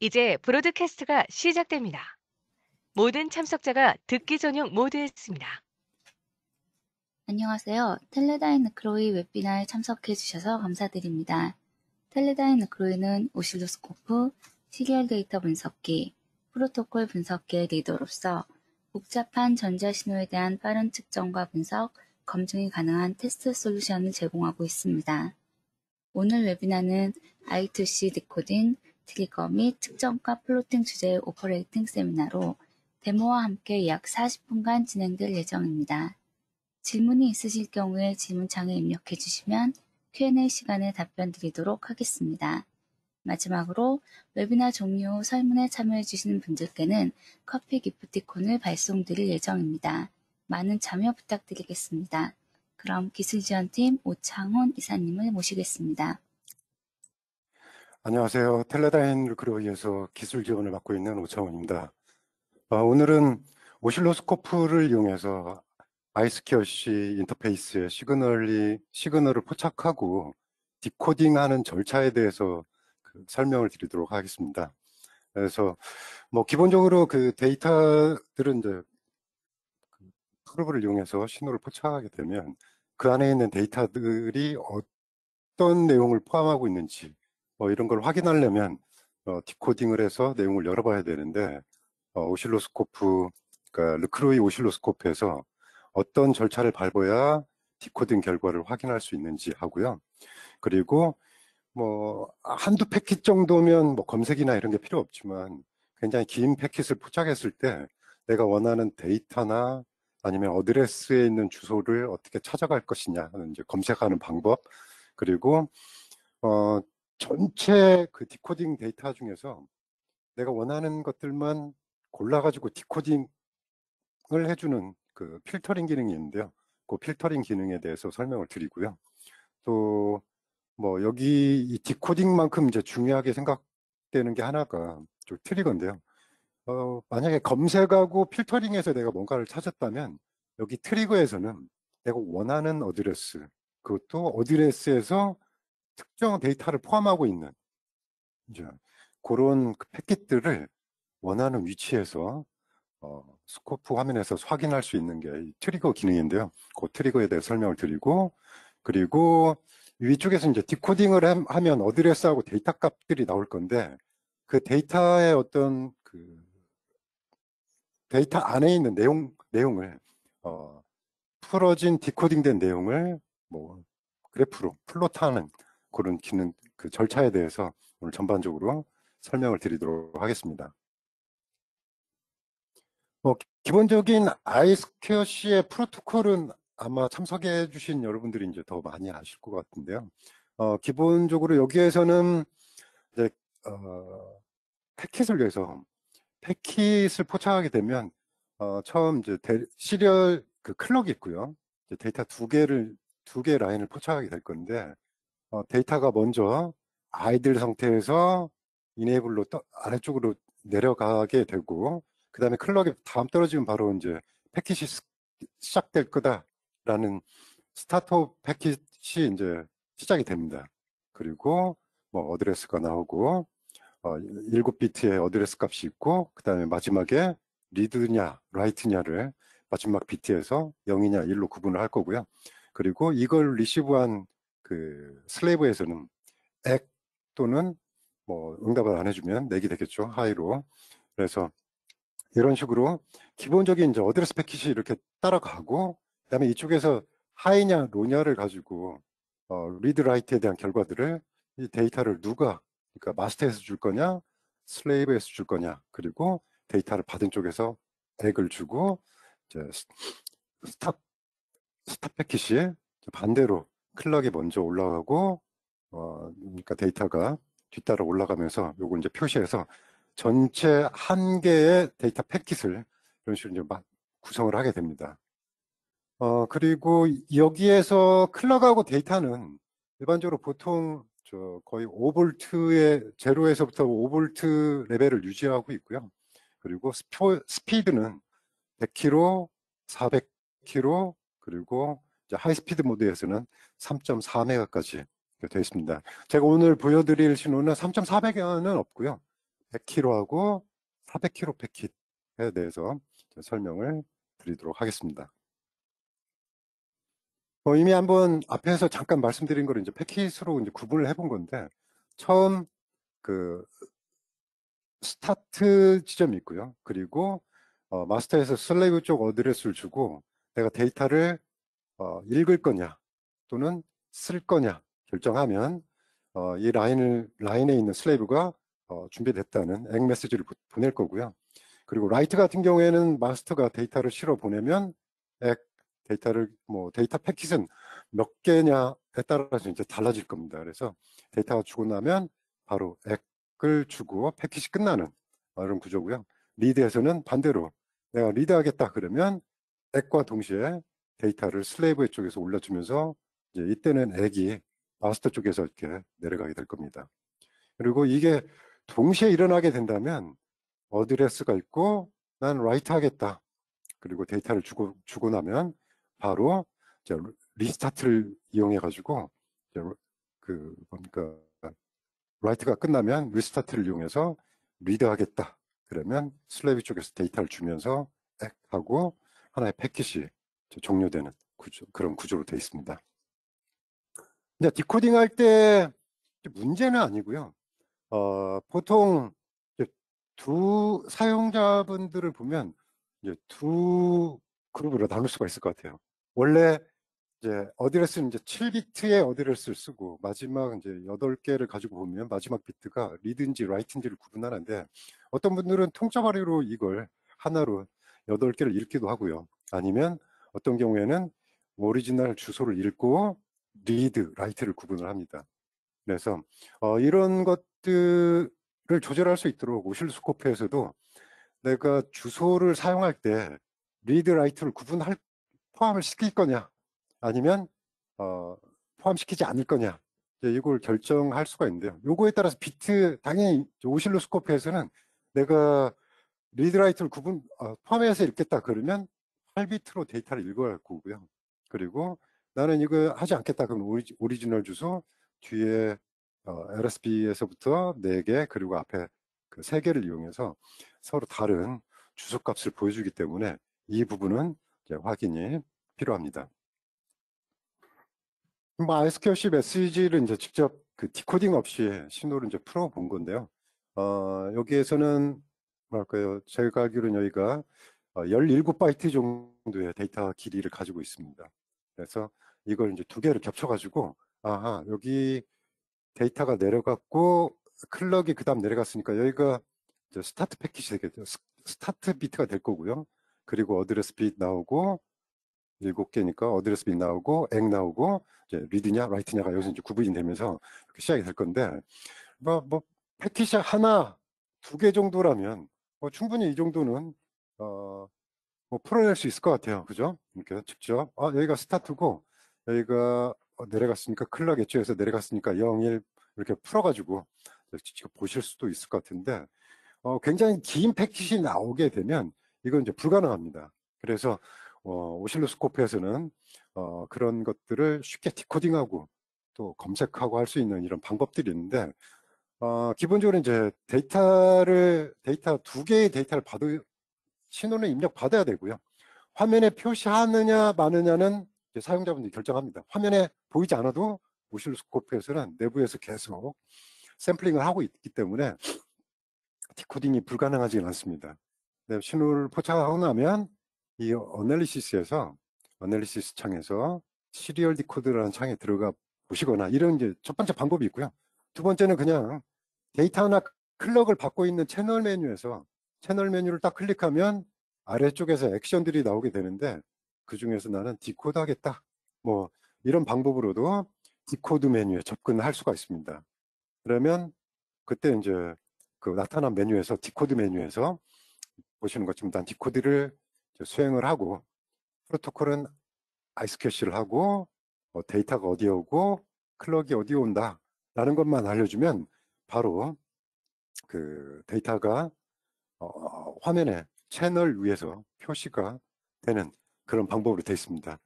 이제 브로드캐스트가 시작됩니다. 모든 참석자가 듣기 전용 모드에 있습니다. 안녕하세요. 텔레다인 느크로이 웨비나에 참석해 주셔서 감사드립니다. 텔레다인 느크로이는 오실로스코프, 시계열 데이터 분석기, 프로토콜 분석기의 리더로서 복잡한 전자신호에 대한 빠른 측정과 분석, 검증이 가능한 테스트 솔루션을 제공하고 있습니다. 오늘 웨비나는 I2C 디코딩, 트리거 및 측정과 플로팅 주제의 오퍼레이팅 세미나로 데모와 함께 약 40분간 진행될 예정입니다. 질문이 있으실 경우에 질문창에 입력해 주시면 Q&A 시간에 답변 드리도록 하겠습니다. 마지막으로 웨비나 종료 후 설문에 참여해 주시는 분들께는 커피 기프티콘을 발송드릴 예정입니다. 많은 참여 부탁드리겠습니다. 그럼 기술지원팀 오창훈 이사님을 모시겠습니다. 안녕하세요. 텔레다인 느크로이에서 기술 지원을 맡고 있는 오창훈입니다. 오늘은 오실로스코프를 이용해서 I2C 인터페이스의 시그널을 포착하고 디코딩하는 절차에 대해서 설명을 드리도록 하겠습니다. 그래서 기본적으로 그 데이터들은 이제 프로그램을 이용해서 신호를 포착하게 되면 그 안에 있는 데이터들이 어떤 내용을 포함하고 있는지 이런 걸 확인하려면 디코딩을 해서 내용을 열어봐야 되는데 오실로스코프, 그러니까 르크로이 오실로스코프에서 어떤 절차를 밟아야 디코딩 결과를 확인할 수 있는지 하고요. 그리고 한두 패킷 정도면 검색이나 이런 게 필요 없지만 굉장히 긴 패킷을 포착했을 때 내가 원하는 데이터나 아니면 어드레스에 있는 주소를 어떻게 찾아갈 것이냐 하는 이제 검색하는 방법, 그리고 전체 그 디코딩 데이터 중에서 내가 원하는 것들만 골라가지고 디코딩을 해주는 그 필터링 기능이 있는데요. 그 필터링 기능에 대해서 설명을 드리고요. 또 여기 이 디코딩만큼 이제 중요하게 생각되는 게 하나가 좀 트리거인데요. 만약에 검색하고 필터링에서 내가 뭔가를 찾았다면 여기 트리거에서는 내가 원하는 어드레스, 그것도 어드레스에서 특정 데이터를 포함하고 있는 이제 그런 그 패킷들을 원하는 위치에서 스코프 화면에서 확인할 수 있는 게 이 트리거 기능인데요. 그 트리거에 대해 설명을 드리고, 그리고 위쪽에서 이제 디코딩을 하면 어드레스하고 데이터 값들이 나올 건데 그 데이터의 어떤 그 데이터 안에 있는 내용을 풀어진 디코딩된 내용을 그래프로 플롯하는 그런 기능, 그 절차에 대해서 오늘 전반적으로 설명을 드리도록 하겠습니다. 기본적인 I2C의 프로토콜은 아마 참석해 주신 여러분들이 이제 더 많이 아실 것 같은데요. 기본적으로 여기에서는 이제 패킷을 위해서 패킷을 포착하게 되면 처음 이제 시리얼 그 클럭이 있고요. 이제 데이터 두 개 라인을 포착하게 될 건데 데이터가 먼저 아이들 상태에서 이네이블로 아래쪽으로 내려가게 되고, 그 다음에 클럭이 다음 떨어지면 바로 이제 패킷이 시작될 거다라는 스타트 패킷이 이제 시작이 됩니다. 그리고 어드레스가 나오고 7비트의 어드레스 값이 있고, 그 다음에 마지막에 리드냐 라이트냐를 마지막 비트에서 0이냐 1로 구분을 할 거고요. 그리고 이걸 리시브한 그 슬레이브에서는 액 또는 응답을 안 해주면 넥이 되겠죠, 하이로. 그래서 이런 식으로 기본적인 이제 어드레스 패킷이 이렇게 따라가고, 그다음에 이쪽에서 하이냐 로냐를 가지고 리드 라이트에 대한 결과들을, 이 데이터를 누가, 그러니까 마스터에서 줄 거냐 슬레이브에서 줄 거냐, 그리고 데이터를 받은 쪽에서 액을 주고, 이제 스탑 패킷이 반대로 클럭이 먼저 올라가고 그러니까 데이터가 뒤따라 올라가면서 요걸 이제 표시해서 전체 한 개의 데이터 패킷을 이런 식으로 이제 구성을 하게 됩니다. 그리고 여기에서 클럭하고 데이터는 일반적으로 보통 거의 5V의 제로에서부터 5V 레벨을 유지하고 있고요. 그리고 스피드는 100km, 400km, 그리고 이제 하이스피드 모드에서는 3.4메가까지 되어 있습니다. 제가 오늘 보여드릴 신호는 3.4메가는 없고요. 100kH하고 400kH 패킷에 대해서 설명을 드리도록 하겠습니다. 이미 한번 앞에서 잠깐 말씀드린 거를 이제 패킷으로 이제 구분을 해본 건데, 처음 그 스타트 지점이 있고요. 그리고 마스터에서 슬레이브 쪽 어드레스를 주고 내가 데이터를 읽을 거냐 또는 쓸 거냐 결정하면 이 라인에 있는 슬레이브가 준비됐다는 액 메시지를 보낼 거고요. 그리고 라이트 같은 경우에는 마스터가 데이터를 실어 보내면 데이터 패킷은 몇 개냐에 따라서 이제 달라질 겁니다. 그래서 데이터가 주고 나면 바로 액을 주고 패킷이 끝나는 이런 구조고요. 리드에서는 반대로 내가 리드하겠다 그러면 액과 동시에 데이터를 슬레이브 쪽에서 올려주면서 이제 이때는 액이 마스터 쪽에서 이렇게 내려가게 될 겁니다. 그리고 이게 동시에 일어나게 된다면 어드레스가 있고 난 라이트 하겠다. 그리고 데이터를 주고 나면 바로 이제 리스타트를 이용해 가지고 그러니까 라이트가 끝나면 리스타트를 이용해서 리드 하겠다. 그러면 슬레이브 쪽에서 데이터를 주면서 액하고 하나의 패킷이 종료되는 그런 구조로 되어 있습니다. 이제 디코딩 할 때 문제는 아니고요. 보통 두 사용자분들을 보면 이제 두 그룹으로 나눌 수가 있을 것 같아요. 원래 이제 어드레스는 이제 7비트의 어드레스를 쓰고 마지막 이제 8개를 가지고 보면 마지막 비트가 리드인지 라이트인지를 구분하는데, 어떤 분들은 통짜 발휘로 이걸 하나로 8개를 읽기도 하고요. 아니면 어떤 경우에는 오리지널 주소를 읽고 리드, 라이트를 구분을 합니다. 그래서 이런 것들을 조절할 수 있도록 오실로스코프에서도 내가 주소를 사용할 때 리드, 라이트를 포함을 시킬 거냐 아니면 포함시키지 않을 거냐, 이걸 결정할 수가 있는데요. 요거에 따라서 당연히 오실로스코프에서는 내가 리드, 라이트를 포함해서 읽겠다 그러면 8비트로 데이터를 읽어야 할 거고요. 그리고 나는 이거 하지 않겠다 그러면 오리지널 주소 뒤에 LSB에서부터 4개 그리고 앞에 그 3개를 이용해서 서로 다른 주소 값을 보여주기 때문에 이 부분은 이제 확인이 필요합니다. SQLC 메시지를 이제 직접 그 디코딩 없이 신호를 이제 풀어본 건데요. 여기에서는 뭐랄까요, 제가 알기로는 여기가 17바이트 정도의 데이터 길이를 가지고 있습니다. 그래서 이걸 이제 2개를 겹쳐가지고, 여기 데이터가 내려갔고 클럭이 그 다음 내려갔으니까 여기가 이제 스타트 패킷이 되겠죠. 스타트 비트가 될 거고요. 그리고 어드레스 빗 나오고 7개니까 어드레스 빗 나오고 액 나오고 이제 리드냐 라이트냐가 여기서 이제 구분이 되면서 이렇게 시작이 될 건데, 패킷이 하나, 2개 정도라면 충분히 이 정도는 풀어낼 수 있을 것 같아요. 그죠? 이렇게 직접 여기가 스타트고 여기가 내려갔으니까 클럭 엣지에서 내려갔으니까 0, 1 이렇게 풀어가지고 직접 보실 수도 있을 것 같은데, 굉장히 긴 패킷이 나오게 되면 이건 이제 불가능합니다. 그래서 오실로스코프에서는 그런 것들을 쉽게 디코딩하고 또 검색하고 할 수 있는 이런 방법들이 있는데, 기본적으로 이제 데이터 2개의 데이터를 신호는 입력 받아야 되고요. 화면에 표시하느냐 마느냐는 사용자분들이 결정합니다. 화면에 보이지 않아도 오실로스코프에서는 내부에서 계속 샘플링을 하고 있기 때문에 디코딩이 불가능하지는 않습니다. 신호를 포착하고 나면 이 어널리시스 창에서 시리얼 디코드라는 창에 들어가 보시거나, 이런 이제 첫 번째 방법이 있고요. 두 번째는 그냥 데이터나 클럭을 받고 있는 채널 메뉴에서 채널 메뉴를 딱 클릭하면 아래쪽에서 액션들이 나오게 되는데, 그 중에서 나는 디코드 하겠다, 이런 방법으로도 디코드 메뉴에 접근할 수가 있습니다. 그러면 그때 이제 그 나타난 메뉴에서 디코드 메뉴에서 보시는 것처럼 난 디코드를 수행을 하고, 프로토콜은 ISQC를 하고 데이터가 어디에 오고 클럭이 어디에 온다 라는 것만 알려주면 바로 그 데이터가 화면에 채널 위에서 표시가 되는 그런 방법으로 되어 있습니다.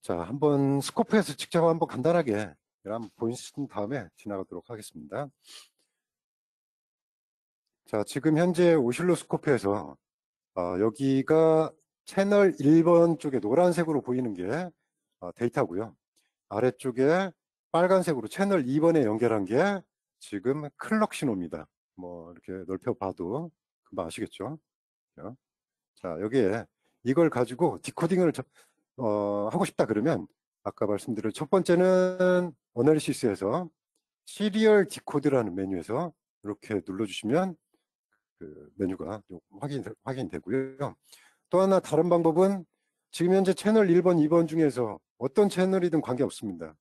자, 한번 스코프에서 직접 한번 간단하게 한번 보신 다음에 지나가도록 하겠습니다. 자, 지금 현재 오실로스코프에서 여기가 채널 1번 쪽에 노란색으로 보이는 게 데이터고요. 아래쪽에 빨간색으로 채널 2번에 연결한 게 지금 클럭 신호입니다. 뭐 이렇게 넓혀 봐도 금방 아시겠죠? 자, 여기에 이걸 가지고 디코딩을 하고 싶다 그러면 아까 말씀드린 첫 번째는 어널리시스에서 시리얼 디코드라는 메뉴에서 이렇게 눌러주시면 그 메뉴가 확인되고요. 또 하나 다른 방법은 지금 현재 채널 1번, 2번 중에서 어떤 채널이든 관계없습니다.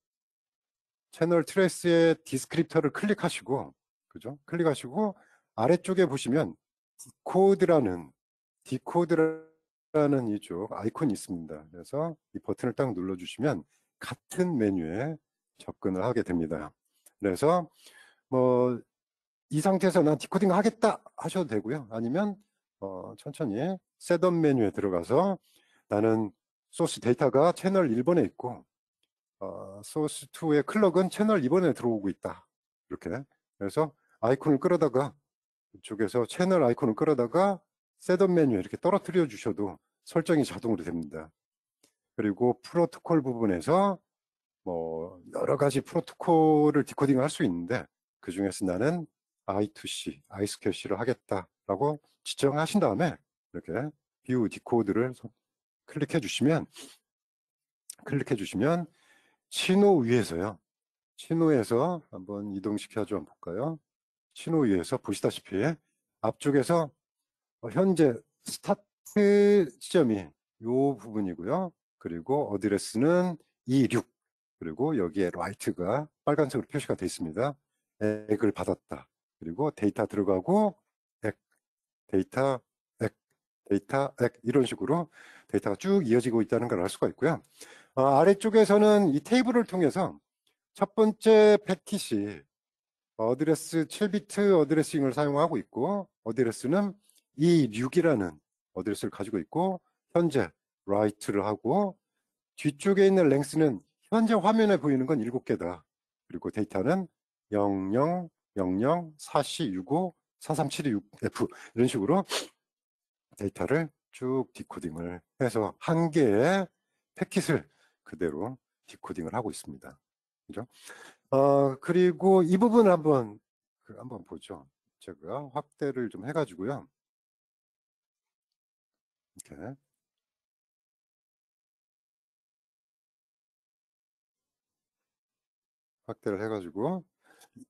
채널 트레이스의 디스크립터를 클릭하시고, 그죠? 클릭하시고 아래쪽에 보시면 디코드라는 이쪽 아이콘이 있습니다. 그래서 이 버튼을 딱 눌러주시면 같은 메뉴에 접근을 하게 됩니다. 그래서 뭐 이 상태에서 난 디코딩 하겠다 하셔도 되고요. 아니면 천천히 셋업 메뉴에 들어가서 나는 소스 데이터가 채널 1번에 있고 소스 2의 클럭은 채널 2번에 들어오고 있다. 이렇게. 그래서 아이콘을 끌어다가 이쪽에서 채널 아이콘을 끌어다가 셋업 메뉴에 이렇게 떨어뜨려 주셔도 설정이 자동으로 됩니다. 그리고 프로토콜 부분에서 뭐 여러 가지 프로토콜을 디코딩 할 수 있는데 그 중에서 나는 I2C, iSCS를 하겠다라고 지정하신 다음에 이렇게 뷰 디코드를 클릭해 주시면 신호 위에서요. 신호에서 한번 이동시켜 줘 볼까요? 신호 위에서 보시다시피 앞쪽에서 현재 스타트 지점이 이 부분이고요. 그리고 어드레스는 26 그리고 여기에 라이트가 빨간색으로 표시가 되어 있습니다. 액을 받았다. 그리고 데이터 들어가고 액, 데이터, 액 이런 식으로 데이터가 쭉 이어지고 있다는 걸 알 수가 있고요. 아래쪽에서는 이 테이블을 통해서 첫 번째 패킷이 어드레스 7비트 어드레싱을 사용하고 있고 어드레스는 26이라는 어드레스를 가지고 있고 현재 라이트를 하고 뒤쪽에 있는 랭스는 현재 화면에 보이는 건 7개다. 그리고 데이터는 00, 00, 44, 65, 43726F 이런 식으로 데이터를 쭉 디코딩을 해서 한 개의 패킷을 그대로 디코딩을 하고 있습니다. 그죠? 그리고 이 부분을 한번 보죠. 제가 확대를 좀 해가지고요. 이렇게. 확대를 해가지고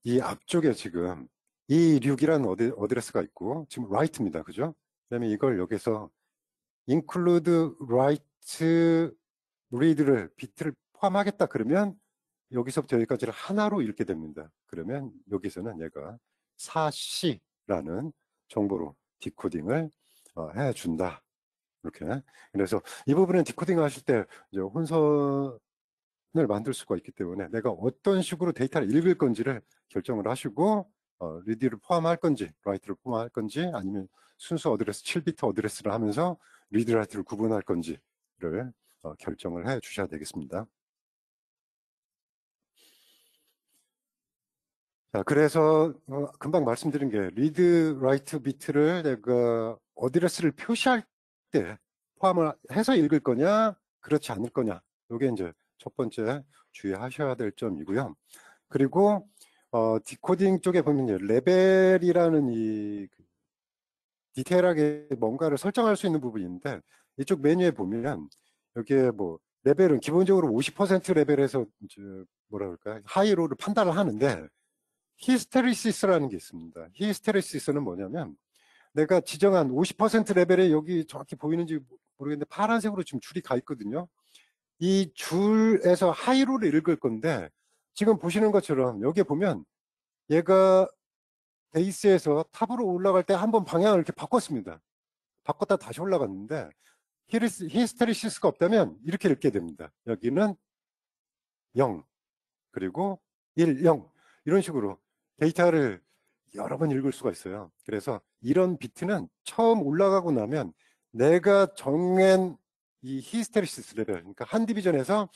이 앞쪽에 지금 이 6이라는 어드레스가 있고 지금 write입니다. 그죠? 그다음에 이걸 여기서 include write read를 비트를 포함하겠다 그러면 여기서부터 여기까지를 하나로 읽게 됩니다. 그러면 여기서는 얘가 4C라는 정보로 디코딩을 해준다. 이렇게. 그래서 이 부분은 디코딩 하실 때 이제 혼선을 만들 수가 있기 때문에 내가 어떤 식으로 데이터를 읽을 건지를 결정을 하시고 리드를 포함할 건지 라이트를 포함할 건지 아니면 순수 어드레스 7비트 어드레스를 하면서 리드 라이트를 구분할 건지를 결정을 해 주셔야 되겠습니다. 자, 그래서 금방 말씀드린 게 리드 라이트 비트를 내가 어드레스를 표시할 때 포함을 해서 읽을 거냐 그렇지 않을 거냐 이게 이제 첫 번째 주의하셔야 될 점이고요. 그리고 디코딩 쪽에 보면 이제 레벨이라는 이 디테일하게 뭔가를 설정할 수 있는 부분인데 이쪽 메뉴에 보면 여기에 뭐 레벨은 기본적으로 50% 레벨에서 이제 뭐라 그럴까 하이로를 판단을 하는데 히스테리시스라는 게 있습니다. 히스테리시스는 뭐냐면 내가 지정한 50% 레벨에 여기 정확히 보이는지 모르겠는데 파란색으로 지금 줄이 가 있거든요. 이 줄에서 하이로를 읽을 건데 지금 보시는 것처럼 여기에 보면 얘가 베이스에서 탑으로 올라갈 때 한번 방향을 이렇게 바꿨습니다. 바꿨다 다시 올라갔는데 히스테리시스가 없다면 이렇게 읽게 됩니다. 여기는 0 그리고 1, 0 이런 식으로 데이터를 여러 번 읽을 수가 있어요. 그래서 이런 비트는 처음 올라가고 나면 내가 정한 이 히스테리시스 레벨, 그러니까 한 디비전에서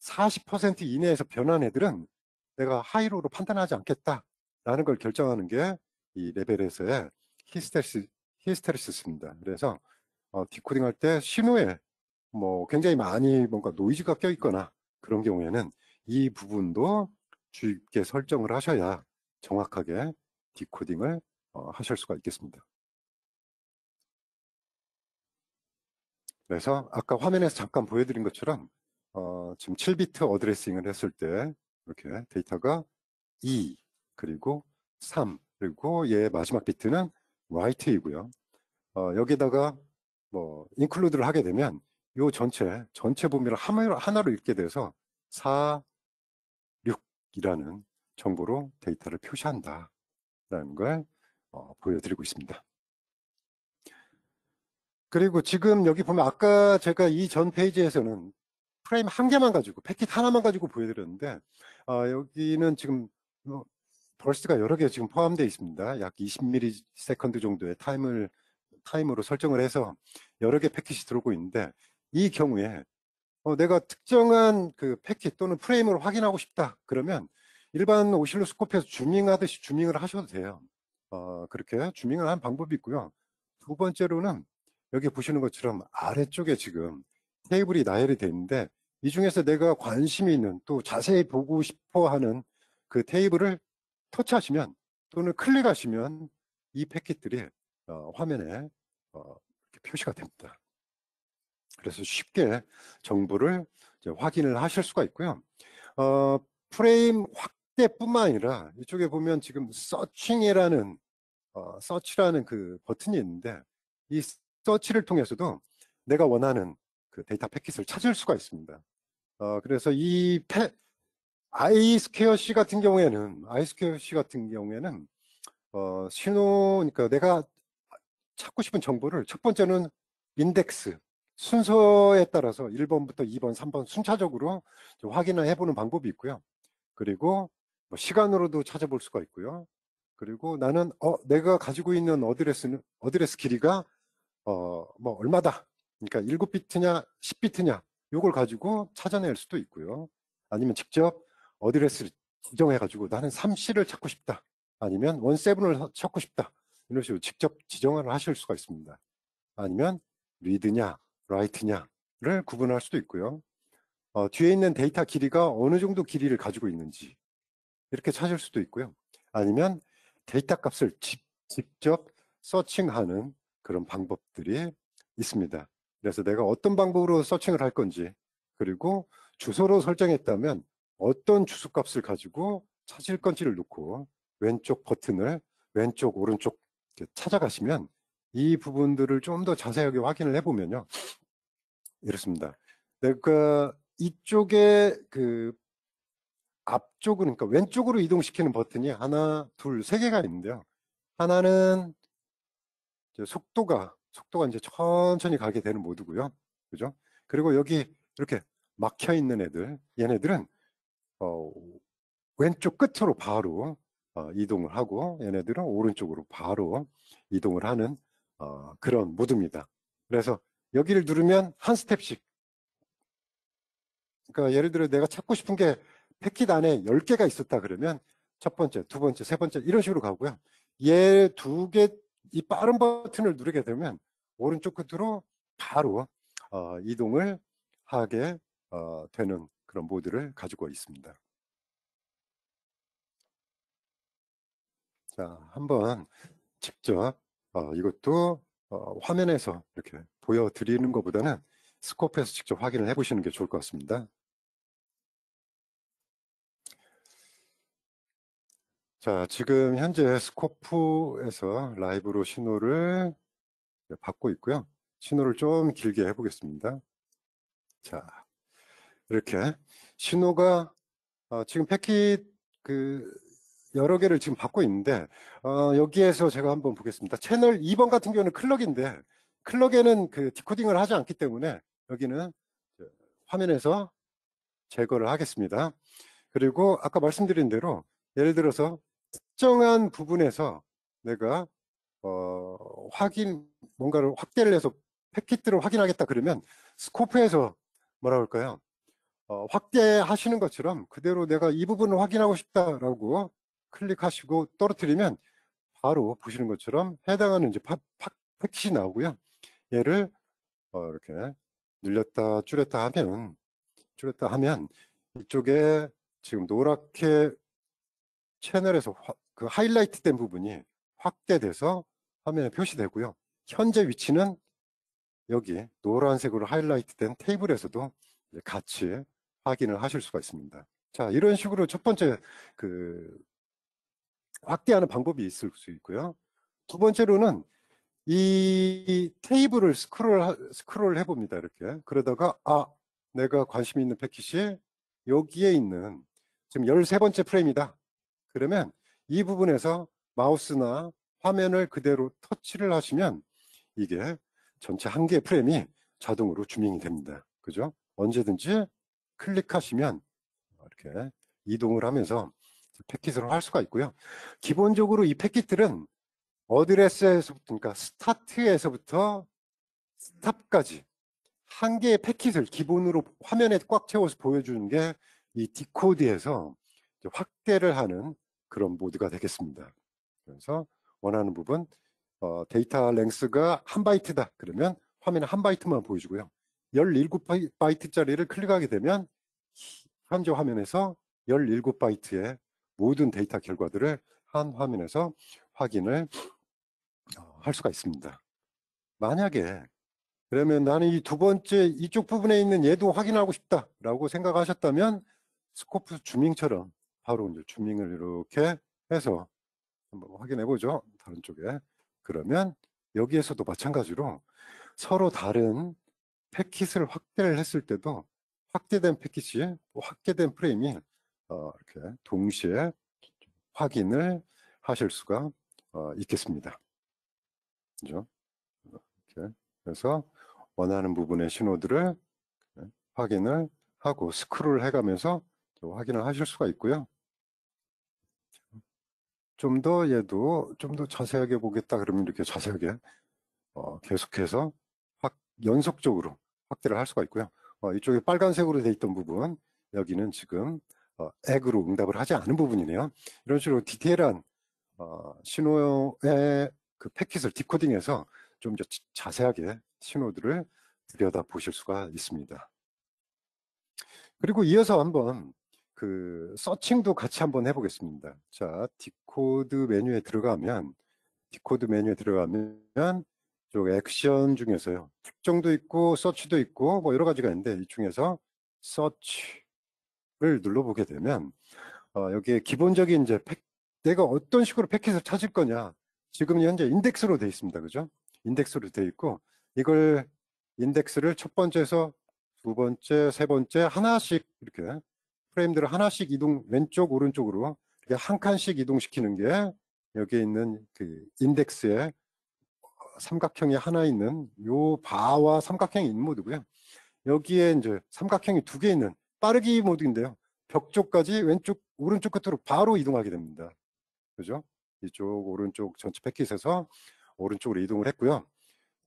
40% 이내에서 변한 애들은 내가 하이로로 판단하지 않겠다라는 걸 결정하는 게 이 레벨에서의 히스테리시스입니다. 그래서 디코딩 할 때 신호에 뭐 굉장히 많이 뭔가 노이즈가 껴 있거나 그런 경우에는 이 부분도 주의 깊게 설정을 하셔야 정확하게 디코딩을 하실 수가 있겠습니다. 그래서 아까 화면에서 잠깐 보여드린 것처럼 지금 7비트 어드레싱을 했을 때 이렇게 데이터가 2 그리고 3 그리고 얘 마지막 비트는 write이고요. 여기다가 뭐 include를 하게 되면 요 전체 범위를 하나로 읽게 돼서 4, 6이라는 정보로 데이터를 표시한다라는 걸 보여드리고 있습니다. 그리고 지금 여기 보면 아까 제가 이 전 페이지에서는 프레임 한 개만 가지고 패킷 하나만 가지고 보여드렸는데 여기는 지금 벌스가 여러 개 지금 포함되어 있습니다. 약 20ms 정도의 타임으로 설정을 해서 여러 개 패킷이 들어오고 있는데 이 경우에 내가 특정한 그 패킷 또는 프레임을 확인하고 싶다 그러면 일반 오실로스코프에서 주밍하듯이 주밍을 하셔도 돼요. 그렇게 주밍을 하는 방법이 있고요. 두 번째로는 여기 보시는 것처럼 아래쪽에 지금 테이블이 나열이 되어 있는데 이 중에서 내가 관심이 있는 또 자세히 보고 싶어 하는 그 테이블을 터치하시면 또는 클릭하시면 이 패킷들이 화면에 이렇게 표시가 됩니다. 그래서 쉽게 정보를 이제 확인을 하실 수가 있고요. 프레임 확대뿐만 아니라 이쪽에 보면 지금 서칭이라는 서치라는 그 버튼이 있는데 이 서치를 통해서도 내가 원하는 그 데이터 패킷을 찾을 수가 있습니다. 그래서 이 iSquareC 같은 경우에는 신호, 그러니까 내가 찾고 싶은 정보를 첫 번째는 인덱스, 순서에 따라서 1번부터 2번, 3번 순차적으로 확인을 해보는 방법이 있고요. 그리고 뭐 시간으로도 찾아볼 수가 있고요. 그리고 나는 내가 가지고 있는 어드레스 길이가 뭐 얼마다. 그러니까 7비트냐 10비트냐 요걸 가지고 찾아낼 수도 있고요. 아니면 직접 어드레스를 지정해 가지고 나는 3C를 찾고 싶다. 아니면 17을 찾고 싶다. 이런 식으로 직접 지정을 하실 수가 있습니다. 아니면 리드냐 라이트냐를 구분할 수도 있고요. 뒤에 있는 데이터 길이가 어느 정도 길이를 가지고 있는지 이렇게 찾을 수도 있고요. 아니면 데이터 값을 직접 서칭하는 그런 방법들이 있습니다. 그래서 내가 어떤 방법으로 서칭을 할 건지 그리고 주소로 설정했다면 어떤 주소 값을 가지고 찾을 건지를 놓고 왼쪽 버튼을 왼쪽 오른쪽 찾아가시면 이 부분들을 좀 더 자세하게 확인을 해보면요. 이렇습니다. 내가 이쪽에 그 앞쪽으로, 그러니까 왼쪽으로 이동시키는 버튼이 하나, 둘, 세 개가 있는데요. 하나는 이제 속도가 이제 천천히 가게 되는 모드고요. 그죠? 그리고 여기 이렇게 막혀 있는 얘네들은 왼쪽 끝으로 바로 이동을 하고 얘네들은 오른쪽으로 바로 이동을 하는 그런 모드입니다. 그래서 여기를 누르면 한 스텝씩, 그러니까 예를 들어 내가 찾고 싶은 게 패킷 안에 10개가 있었다 그러면 첫 번째, 두 번째, 세 번째 이런 식으로 가고요. 얘 두 개, 이 빠른 버튼을 누르게 되면 오른쪽 끝으로 바로 이동을 하게 되는 그런 모드를 가지고 있습니다. 자, 한번 직접 이것도 화면에서 이렇게 보여드리는 것보다는 스코프에서 직접 확인을 해보시는 게 좋을 것 같습니다. 자, 지금 현재 스코프에서 라이브로 신호를 받고 있고요. 신호를 좀 길게 해보겠습니다. 자, 이렇게 신호가 지금 패킷 여러 개를 지금 받고 있는데 여기에서 제가 한번 보겠습니다. 채널 2번 같은 경우는 클럭인데 클럭에는 그 디코딩을 하지 않기 때문에 여기는 화면에서 제거를 하겠습니다. 그리고 아까 말씀드린 대로 예를 들어서 특정한 부분에서 내가 뭔가를 확대를 해서 패킷들을 확인하겠다 그러면 스코프에서 뭐라 그럴까요? 확대하시는 것처럼 그대로 내가 이 부분을 확인하고 싶다라고 클릭하시고 떨어뜨리면 바로 보시는 것처럼 해당하는 이제 패킷이 나오고요. 얘를 이렇게 늘렸다 줄였다 하면 이쪽에 지금 노랗게 채널에서 그 하이라이트 된 부분이 확대돼서 화면에 표시되고요. 현재 위치는 여기 노란색으로 하이라이트 된 테이블에서도 같이 확인을 하실 수가 있습니다. 자, 이런 식으로 첫 번째 그 확대하는 방법이 있을 수 있고요. 두 번째로는 이 테이블을 스크롤 해봅니다. 이렇게. 그러다가, 내가 관심 있는 패킷이 여기에 있는 지금 13번째 프레임이다. 그러면 이 부분에서 마우스나 화면을 그대로 터치를 하시면 이게 전체 한 개의 프레임이 자동으로 주밍이 됩니다. 그죠? 언제든지 클릭하시면 이렇게 이동을 하면서 패킷을 할 수가 있고요. 기본적으로 이 패킷들은 어드레스에서부터, 그러니까 스타트에서부터 스탑까지 한 개의 패킷을 기본으로 화면에 꽉 채워서 보여주는 게 이 디코드에서 확대를 하는 그런 모드가 되겠습니다. 그래서 원하는 부분, 데이터 랭스가 1바이트다. 그러면 화면에 1바이트만 보여주고요. 17바이트짜리를 클릭하게 되면 현재 화면에서 17바이트의 모든 데이터 결과들을 한 화면에서 확인을 할 수가 있습니다. 만약에 그러면 나는 이 두 번째 이쪽 부분에 있는 얘도 확인하고 싶다라고 생각하셨다면 스코프 주밍처럼 바로 이제 주밍을 이렇게 해서 한번 확인해 보죠. 다른 쪽에. 그러면 여기에서도 마찬가지로 서로 다른 패킷을 확대를 했을 때도 확대된 패킷이 확대된 프레임이 이렇게 동시에 확인을 하실 수가 있겠습니다. 그죠? 이렇게. 그래서 원하는 부분의 신호들을 확인을 하고 스크롤 해가면서 확인을 하실 수가 있고요. 좀 더 얘도 좀 더 자세하게 보겠다 그러면 이렇게 자세하게 계속해서 연속적으로 확대를 할 수가 있고요. 이쪽에 빨간색으로 돼 있던 부분, 여기는 지금 액으로 응답을 하지 않은 부분이네요. 이런 식으로 디테일한 신호의 그 패킷을 디코딩해서 좀 더 자세하게 신호들을 들여다 보실 수가 있습니다. 그리고 이어서 한번 그 서칭도 같이 한번 해보겠습니다. 자, 디코드 메뉴에 들어가면 쪽 액션 중에서요, 특정도 있고 서치도 있고 뭐 여러 가지가 있는데 이 중에서 서치를 눌러보게 되면 여기에 기본적인 이제 내가 어떤 식으로 패킷을 찾을 거냐, 지금 현재 인덱스로 되어 있습니다. 그죠? 인덱스로 되어 있고 이걸 인덱스를 첫 번째에서 두 번째, 세 번째 하나씩 이렇게 프레임들을 하나씩 왼쪽 오른쪽으로 이렇게 한 칸씩 이동시키는 게 여기에 있는 그 인덱스에 삼각형이 하나 있는 요 바와 삼각형이 있는 모드고요. 여기에 이제 삼각형이 두 개 있는 빠르기 모드인데요. 벽 쪽까지 왼쪽 오른쪽 끝으로 바로 이동하게 됩니다. 그죠? 이쪽 오른쪽 전체 패킷에서 오른쪽으로 이동을 했고요.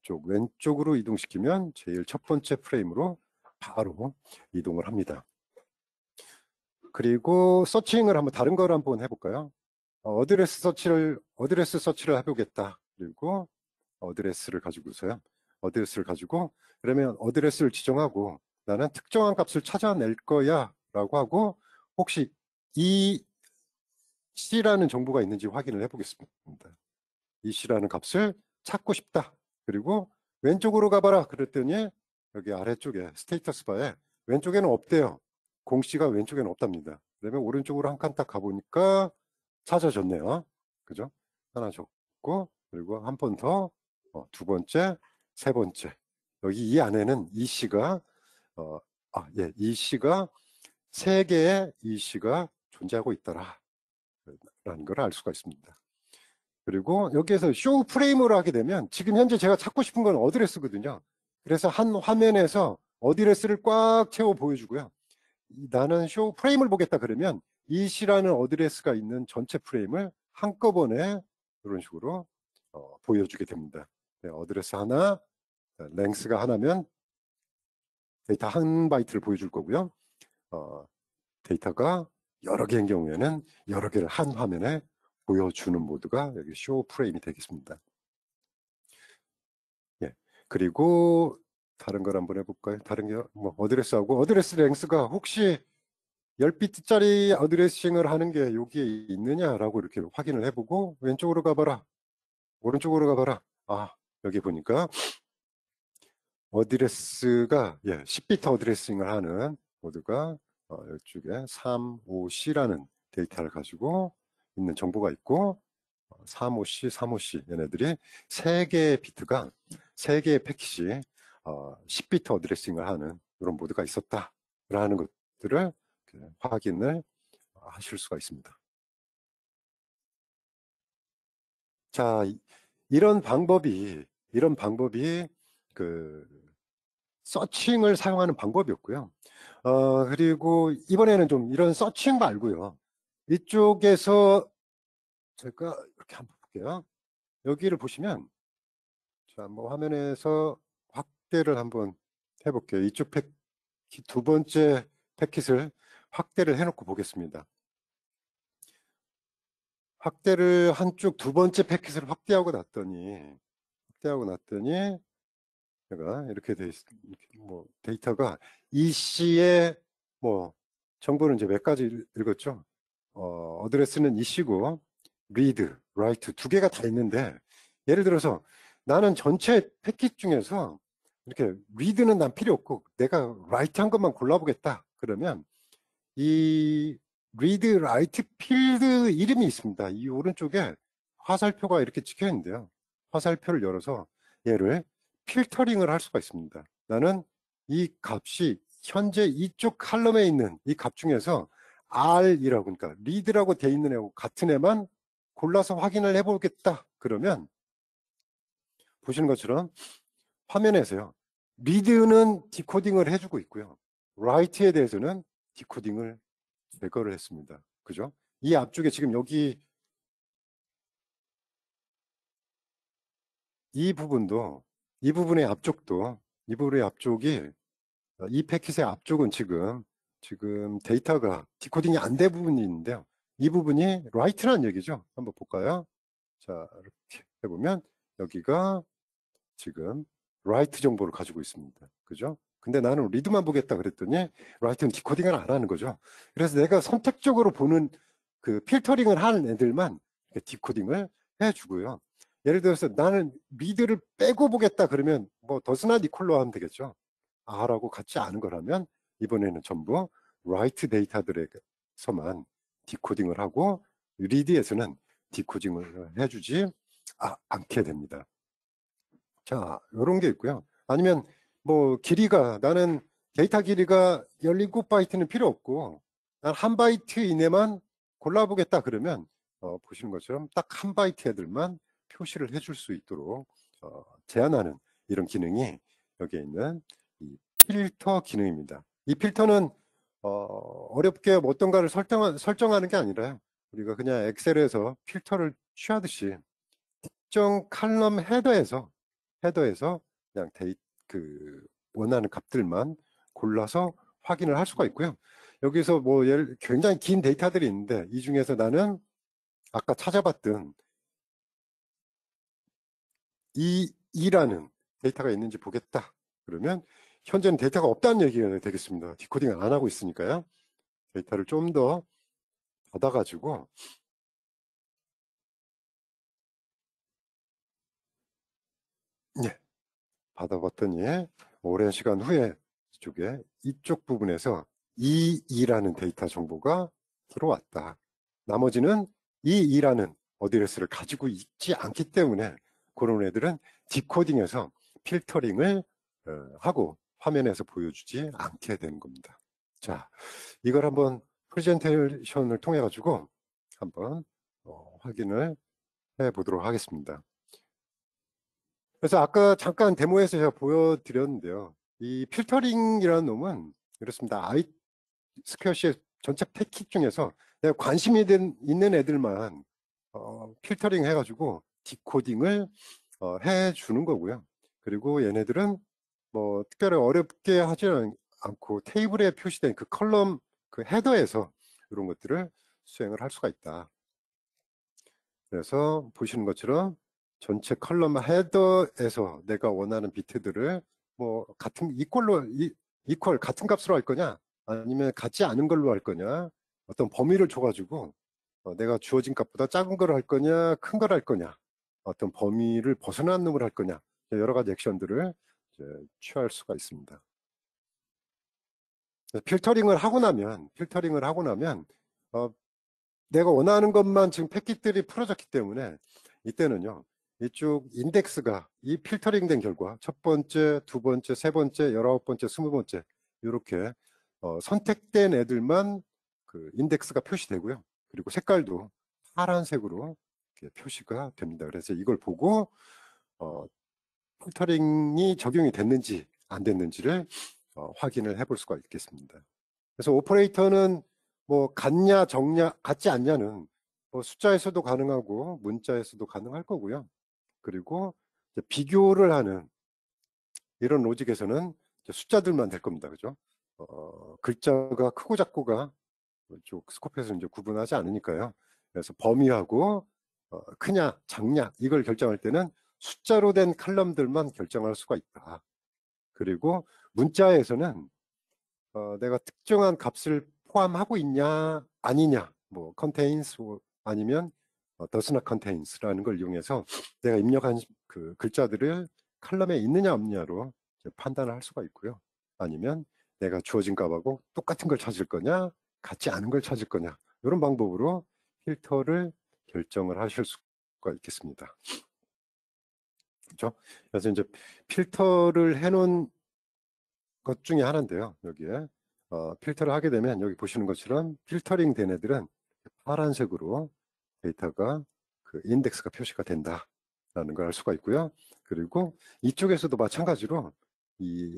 쪽 왼쪽으로 이동시키면 제일 첫 번째 프레임으로 바로 이동을 합니다. 그리고 서칭을 한번 다른 걸 한번 해볼까요? 어드레스 서치를 해보겠다. 그리고 어드레스를 가지고 그러면 어드레스를 지정하고 나는 특정한 값을 찾아낼 거야 라고 하고 혹시 이 C라는 정보가 있는지 확인을 해보겠습니다. 이 C라는 값을 찾고 싶다. 그리고 왼쪽으로 가봐라 그랬더니 여기 아래쪽에 스테이터스 바에 왼쪽에는 없대요. 공C가 왼쪽에는 없답니다. 그러면 오른쪽으로 한 칸 딱 가보니까 찾아졌네요. 그죠? 하나 줬고 그리고 한 번 더 두 번째, 세 번째. 여기 이 안에는 이 C가 이 C가 세 개의 이 C가 존재하고 있더라 라는 걸 알 수가 있습니다. 그리고 여기에서 쇼 프레임으로 하게 되면 지금 현재 제가 찾고 싶은 건 어드레스거든요. 그래서 한 화면에서 어드레스를 꽉 채워 보여주고요. 나는 쇼 프레임을 보겠다 그러면 이 C라는 어드레스가 있는 전체 프레임을 한꺼번에 이런 식으로 보여주게 됩니다. 네, 어드레스 하나, 랭스가 하나면 데이터 1바이트를 보여줄 거고요. 데이터가 여러 개인 경우에는 여러 개를 한 화면에 보여주는 모드가 여기 쇼 프레임이 되겠습니다. 예. 그리고 다른 걸 한번 해볼까요? 다른 게 뭐 어드레스하고 어드레스 랭스가 혹시 10비트짜리 어드레싱을 하는 게 여기에 있느냐라고 이렇게 확인을 해보고 왼쪽으로 가봐라, 오른쪽으로 가봐라. 아, 여기 보니까 어드레스가 10비트 어드레싱을 하는 모드가 이쪽에 35C라는 데이터를 가지고 있는 정보가 있고 35C, 35C 얘네들이 3개의 비트가 3개의 패킷이 10비트 어드레싱을 하는 이런 모드가 있었다라는 것들을 확인을 하실 수가 있습니다. 자, 이런 방법이 그 서칭을 사용하는 방법이었고요. 그리고 이번에는 좀 이런 서칭 말고요. 이쪽에서 제가 이렇게 한번 볼게요. 여기를 보시면 자, 뭐 화면에서 확대를 한번 해볼게요. 이쪽 패킷 두 번째 패킷을 확대를 해놓고 보겠습니다. 확대를 한쪽 두 번째 패킷을 확대하고 났더니 제가 이렇게 뭐 데이터가 EC의 뭐 정보는 이제 몇 가지 읽었죠. 어드레스는 EC고 read, write 두 개가 다 있는데 예를 들어서 나는 전체 패킷 중에서 이렇게 read는 난 필요 없고 내가 write 한 것만 골라보겠다. 그러면 이 read, write 필드 이름이 있습니다. 이 오른쪽에 화살표가 이렇게 찍혀 있는데요. 화살표를 열어서 얘를 필터링을 할 수가 있습니다. 나는 이 값이 현재 이쪽 칼럼에 있는 이 값 중에서 R이라고, 그러니까 read라고 돼 있는 애하고 같은 애만 골라서 확인을 해보겠다. 그러면 보시는 것처럼 화면에서요. read는 디코딩을 해주고 있고요. write에 대해서는 디코딩을 제거를 했습니다. 그죠? 이 앞쪽에 지금 여기 이 부분도 이 부분의 앞쪽도 이 부분의 앞쪽이 이 패킷의 앞쪽은 지금 데이터가 디코딩이 안 된 부분이 있는데요. 이 부분이 write라는 얘기죠. 한번 볼까요? 자, 이렇게 해보면 여기가 지금 write 정보를 가지고 있습니다. 그죠? 근데 나는 read만 보겠다 그랬더니 write는 디코딩을 안 하는 거죠. 그래서 내가 선택적으로 보는 그 필터링을 하는 애들만 디코딩을 해주고요. 예를 들어서 나는 read를 빼고 보겠다 그러면 뭐 더스나 니콜로 하면 되겠죠. R하고 같지 않은 거라면 이번에는 전부 write 데이터들에서만 디코딩을 하고 read에서는 디코딩을 해주지 않게 됩니다. 자, 이런 게 있고요. 아니면 뭐 길이가 나는 데이터 길이가 17바이트는 필요 없고 난 1바이트 이내만 골라보겠다 그러면 보시는 것처럼 딱 1바이트 애들만 표시를 해줄 수 있도록 제한하는 이런 기능이 여기에 있는 이 필터 기능입니다. 이 필터는 어렵게 어떤가를 설정하는 게 아니라 우리가 그냥 엑셀에서 필터를 취하듯이 특정 칼럼 헤더에서 그냥 그 원하는 값들만 골라서 확인을 할 수가 있고요. 여기서 뭐 굉장히 긴 데이터들이 있는데 이 중에서 나는 아까 찾아봤던 이라는 데이터가 있는지 보겠다. 그러면 현재는 데이터가 없다는 얘기가 되겠습니다. 디코딩을 안 하고 있으니까요. 데이터를 좀 더 받아가지고 받아봤더니 오랜 시간 후에 이쪽 부분에서 이라는 데이터 정보가 들어왔다. 나머지는 이라는 어드레스를 가지고 있지 않기 때문에 그런 애들은 디코딩해서 필터링을 하고 화면에서 보여주지 않게 되는 겁니다. 자, 이걸 한번 프레젠테이션을 통해 가지고 한번 확인을 해 보도록 하겠습니다. 그래서 아까 잠깐 데모에서 제가 보여드렸는데요. 이 필터링이라는 놈은 이렇습니다. 스퀘어시의 전체 패킷 중에서 내가 관심이 있는 애들만 필터링 해가지고 디코딩을 해주는 거고요. 그리고 얘네들은 뭐 특별히 어렵게 하지 않고 테이블에 표시된 그 컬럼 그 헤더에서 이런 것들을 수행을 할 수가 있다. 그래서 보시는 것처럼 전체 컬럼 헤더에서 내가 원하는 비트들을 뭐 같은 이퀄 같은 값으로 할 거냐, 아니면 같지 않은 걸로 할 거냐, 어떤 범위를 줘가지고 내가 주어진 값보다 작은 걸 할 거냐, 큰 걸 할 거냐, 어떤 범위를 벗어난 놈을 할 거냐, 여러 가지 액션들을 이제 취할 수가 있습니다. 필터링을 하고 나면 내가 원하는 것만 지금 패킷들이 풀어졌기 때문에 이때는요, 이쪽 인덱스가 이 필터링된 결과 첫 번째, 두 번째, 세 번째, 19번째, 20번째 이렇게 선택된 애들만 그 인덱스가 표시되고요. 그리고 색깔도 파란색으로 이렇게 표시가 됩니다. 그래서 이걸 보고 필터링이 적용이 됐는지 안 됐는지를 확인을 해볼 수가 있겠습니다. 그래서 오퍼레이터는 뭐 같냐 적냐 같지 않냐는 뭐 숫자에서도 가능하고 문자에서도 가능할 거고요. 그리고 이제 비교를 하는 이런 로직에서는 이제 숫자들만 될 겁니다. 그죠? 글자가 크고 작고가 이쪽 스코프에서 이제 구분하지 않으니까요. 그래서 범위하고 크냐 작냐 이걸 결정할 때는 숫자로 된 칼럼들만 결정할 수가 있다. 그리고 문자에서는 내가 특정한 값을 포함하고 있냐 아니냐, 뭐 contains 아니면 does not contains라는 걸 이용해서 내가 입력한 그 글자들을 칼럼에 있느냐 없느냐로 판단을 할 수가 있고요. 아니면 내가 주어진 값하고 똑같은 걸 찾을 거냐 같지 않은 걸 찾을 거냐, 이런 방법으로 필터를 결정을 하실 수가 있겠습니다. 그렇죠? 그래서 이제 필터를 해놓은 것 중에 하나인데요. 여기에 필터를 하게 되면 여기 보시는 것처럼 필터링 된 애들은 파란색으로 데이터가 그 인덱스가 표시가 된다라는 걸 알 수가 있고요. 그리고 이쪽에서도 마찬가지로 이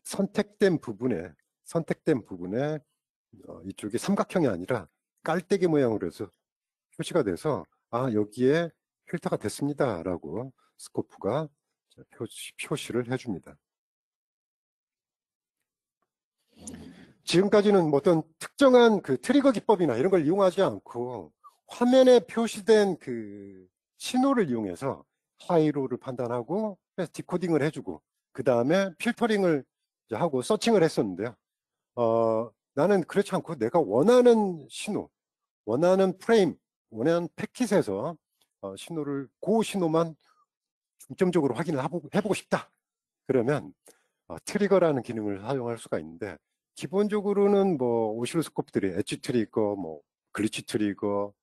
선택된 부분에 이쪽이 삼각형이 아니라 깔때기 모양으로 해서 표시가 돼서 여기에 필터가 됐습니다라고 스코프가 표시를 해줍니다. 지금까지는 뭐 어떤 특정한 그 트리거 기법이나 이런 걸 이용하지 않고 화면에 표시된 그 신호를 이용해서 하이로를 판단하고 디코딩을 해주고 그 다음에 필터링을 하고 서칭을 했었는데요. 나는 그렇지 않고 내가 원하는 신호, 원하는 프레임, 원하는 패킷에서 신호를 그 신호만 중점적으로 확인을 해보고 싶다. 그러면 트리거라는 기능을 사용할 수가 있는데, 기본적으로는 뭐 오실로스코프들이 엣지 트리거, 뭐 글리치 트리거,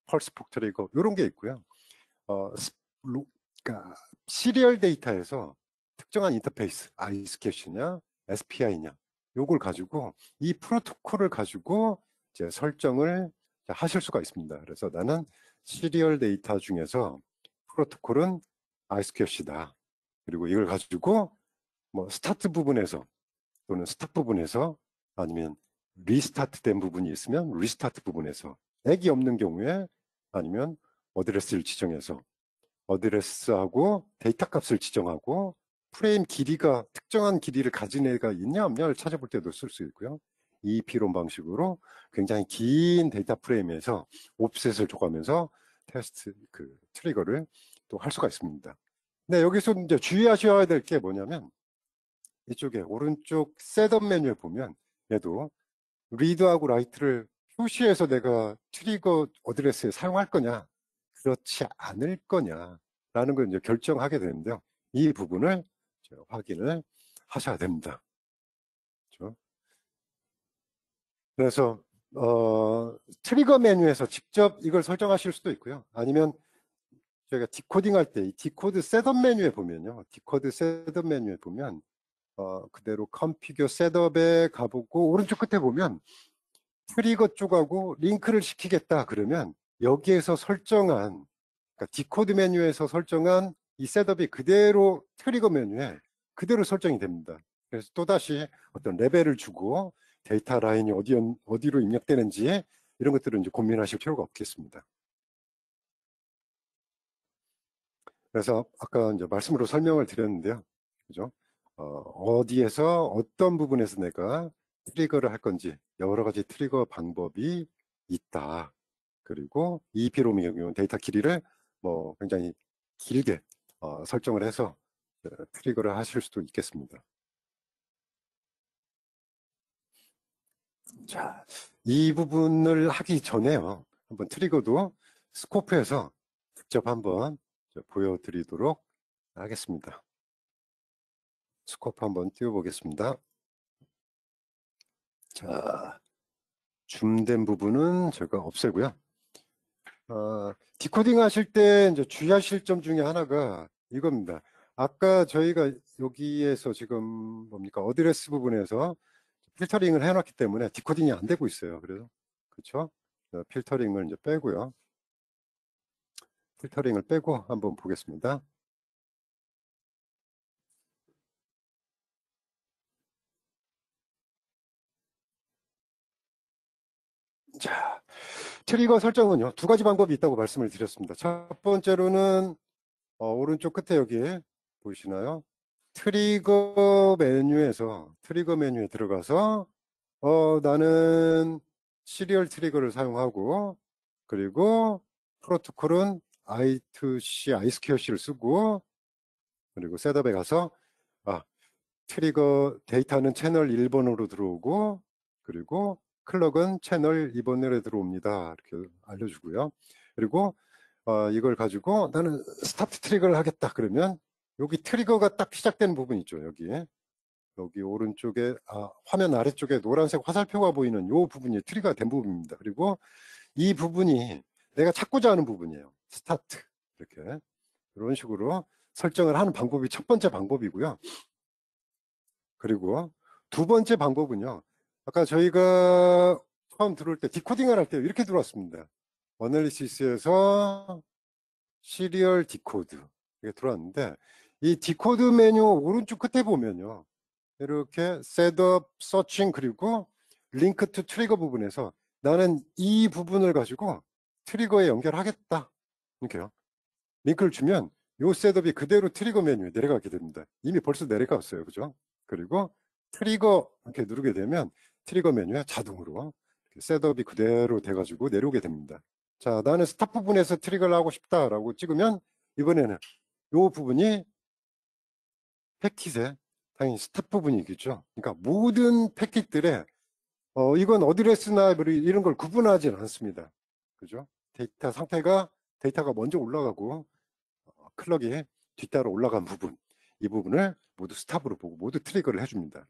펄스 폭 트리거 이런 게 있고요. 그러니까 시리얼 데이터에서 특정한 인터페이스, 아이스캐시냐, SPI냐, 요걸 가지고 이 프로토콜을 가지고 이제 설정을 하실 수가 있습니다. 그래서 나는 시리얼 데이터 중에서 프로토콜은 아이스캐시다. 그리고 이걸 가지고 뭐 스타트 부분에서 또는 스탑 부분에서 아니면 리스타트 된 부분이 있으면 리스타트 부분에서, 액이 없는 경우에 아니면 어드레스를 지정해서 어드레스하고 데이터 값을 지정하고 프레임 길이가 특정한 길이를 가진 애가 있냐 없냐를 찾아볼 때도 쓸 수 있고요. EEP론 방식으로 굉장히 긴 데이터 프레임에서 옵셋을 줘가면서 테스트 그 트리거를 또 할 수가 있습니다. 근데 여기서 이제 주의하셔야 될 게 뭐냐면, 이쪽에 오른쪽 셋업 메뉴에 보면 얘도 리드하고 라이트를 표시해서 내가 트리거 어드레스에 사용할 거냐 그렇지 않을 거냐 라는 걸 이제 결정하게 되는데요. 이 부분을 확인을 하셔야 됩니다. 그렇죠? 그래서 트리거 메뉴에서 직접 이걸 설정하실 수도 있고요. 아니면 저희가 디코딩 할 때 이 디코드 셋업 메뉴에 보면요. 디코드 셋업 메뉴에 보면 그대로 컴피규어 셋업에 가보고 오른쪽 끝에 보면 트리거 쪽하고 링크를 시키겠다 그러면 여기에서 설정한, 그러니까 디코드 메뉴에서 설정한 이 셋업이 그대로 트리거 메뉴에 그대로 설정이 됩니다. 그래서 또다시 어떤 레벨을 주고 데이터 라인이 어디로 입력되는지 이런 것들은 이제 고민하실 필요가 없겠습니다. 그래서 아까 이제 말씀으로 설명을 드렸는데요. 그죠? 어디에서 어떤 부분에서 내가 트리거를 할 건지 여러 가지 트리거 방법이 있다. 그리고 EEP롬의 경우는 데이터 길이를 뭐 굉장히 길게 설정을 해서 트리거를 하실 수도 있겠습니다. 자, 이 부분을 하기 전에요. 한번 트리거도 스코프에서 직접 한번 보여드리도록 하겠습니다. 스코프 한번 띄워보겠습니다. 자, 줌된 부분은 제가 없애고요. 디코딩 하실 때 이제 주의하실 점 중에 하나가 이겁니다. 아까 저희가 여기에서 지금 뭡니까? 어드레스 부분에서 필터링을 해놨기 때문에 디코딩이 안 되고 있어요. 그래서 그렇죠? 필터링을 이제 빼고요. 필터링을 빼고 한번 보겠습니다. 자, 트리거 설정은요, 두 가지 방법이 있다고 말씀을 드렸습니다. 첫 번째로는 오른쪽 끝에 여기 보이시나요? 트리거 메뉴에 들어가서 나는 시리얼 트리거를 사용하고, 그리고 프로토콜은 I2C, I2C를 쓰고, 그리고 셋업에 가서 트리거 데이터는 채널 1번으로 들어오고, 그리고 클럭은 채널 2번으로 들어옵니다. 이렇게 알려주고요. 그리고 이걸 가지고 나는 스타트 트리거를 하겠다. 그러면 여기 트리거가 딱 시작되는 부분 있죠. 여기 오른쪽에 화면 아래쪽에 노란색 화살표가 보이는 이 부분이 트리거가 된 부분입니다. 그리고 이 부분이 내가 찾고자 하는 부분이에요. 스타트 이렇게 이런 식으로 설정을 하는 방법이 첫 번째 방법이고요. 그리고 두 번째 방법은요. 아까 저희가 처음 들어올 때 디코딩을 할 때 이렇게 들어왔습니다. 어널리시스에서 시리얼 디코드 이게 들어왔는데 이 디코드 메뉴 오른쪽 끝에 보면요. 이렇게 셋업, 서칭 그리고 링크 투 트리거 부분에서 나는 이 부분을 가지고 트리거에 연결하겠다. 이렇게요. 링크를 주면 이 셋업이 그대로 트리거 메뉴에 내려가게 됩니다. 이미 벌써 내려갔어요. 그죠? 그리고 트리거 이렇게 누르게 되면 트리거 메뉴에 자동으로 셋업이 그대로 돼가지고 내려오게 됩니다. 자, 나는 스탑 부분에서 트리거를 하고 싶다라고 찍으면 이번에는 이 부분이 패킷의 당연히 스탑 부분이겠죠. 그러니까 모든 패킷들의 이건 어드레스나 이런 걸 구분하지는 않습니다. 그죠? 데이터가 먼저 올라가고 클럭이 뒤따라 올라간 부분, 이 부분을 모두 스탑으로 보고 모두 트리거를 해줍니다.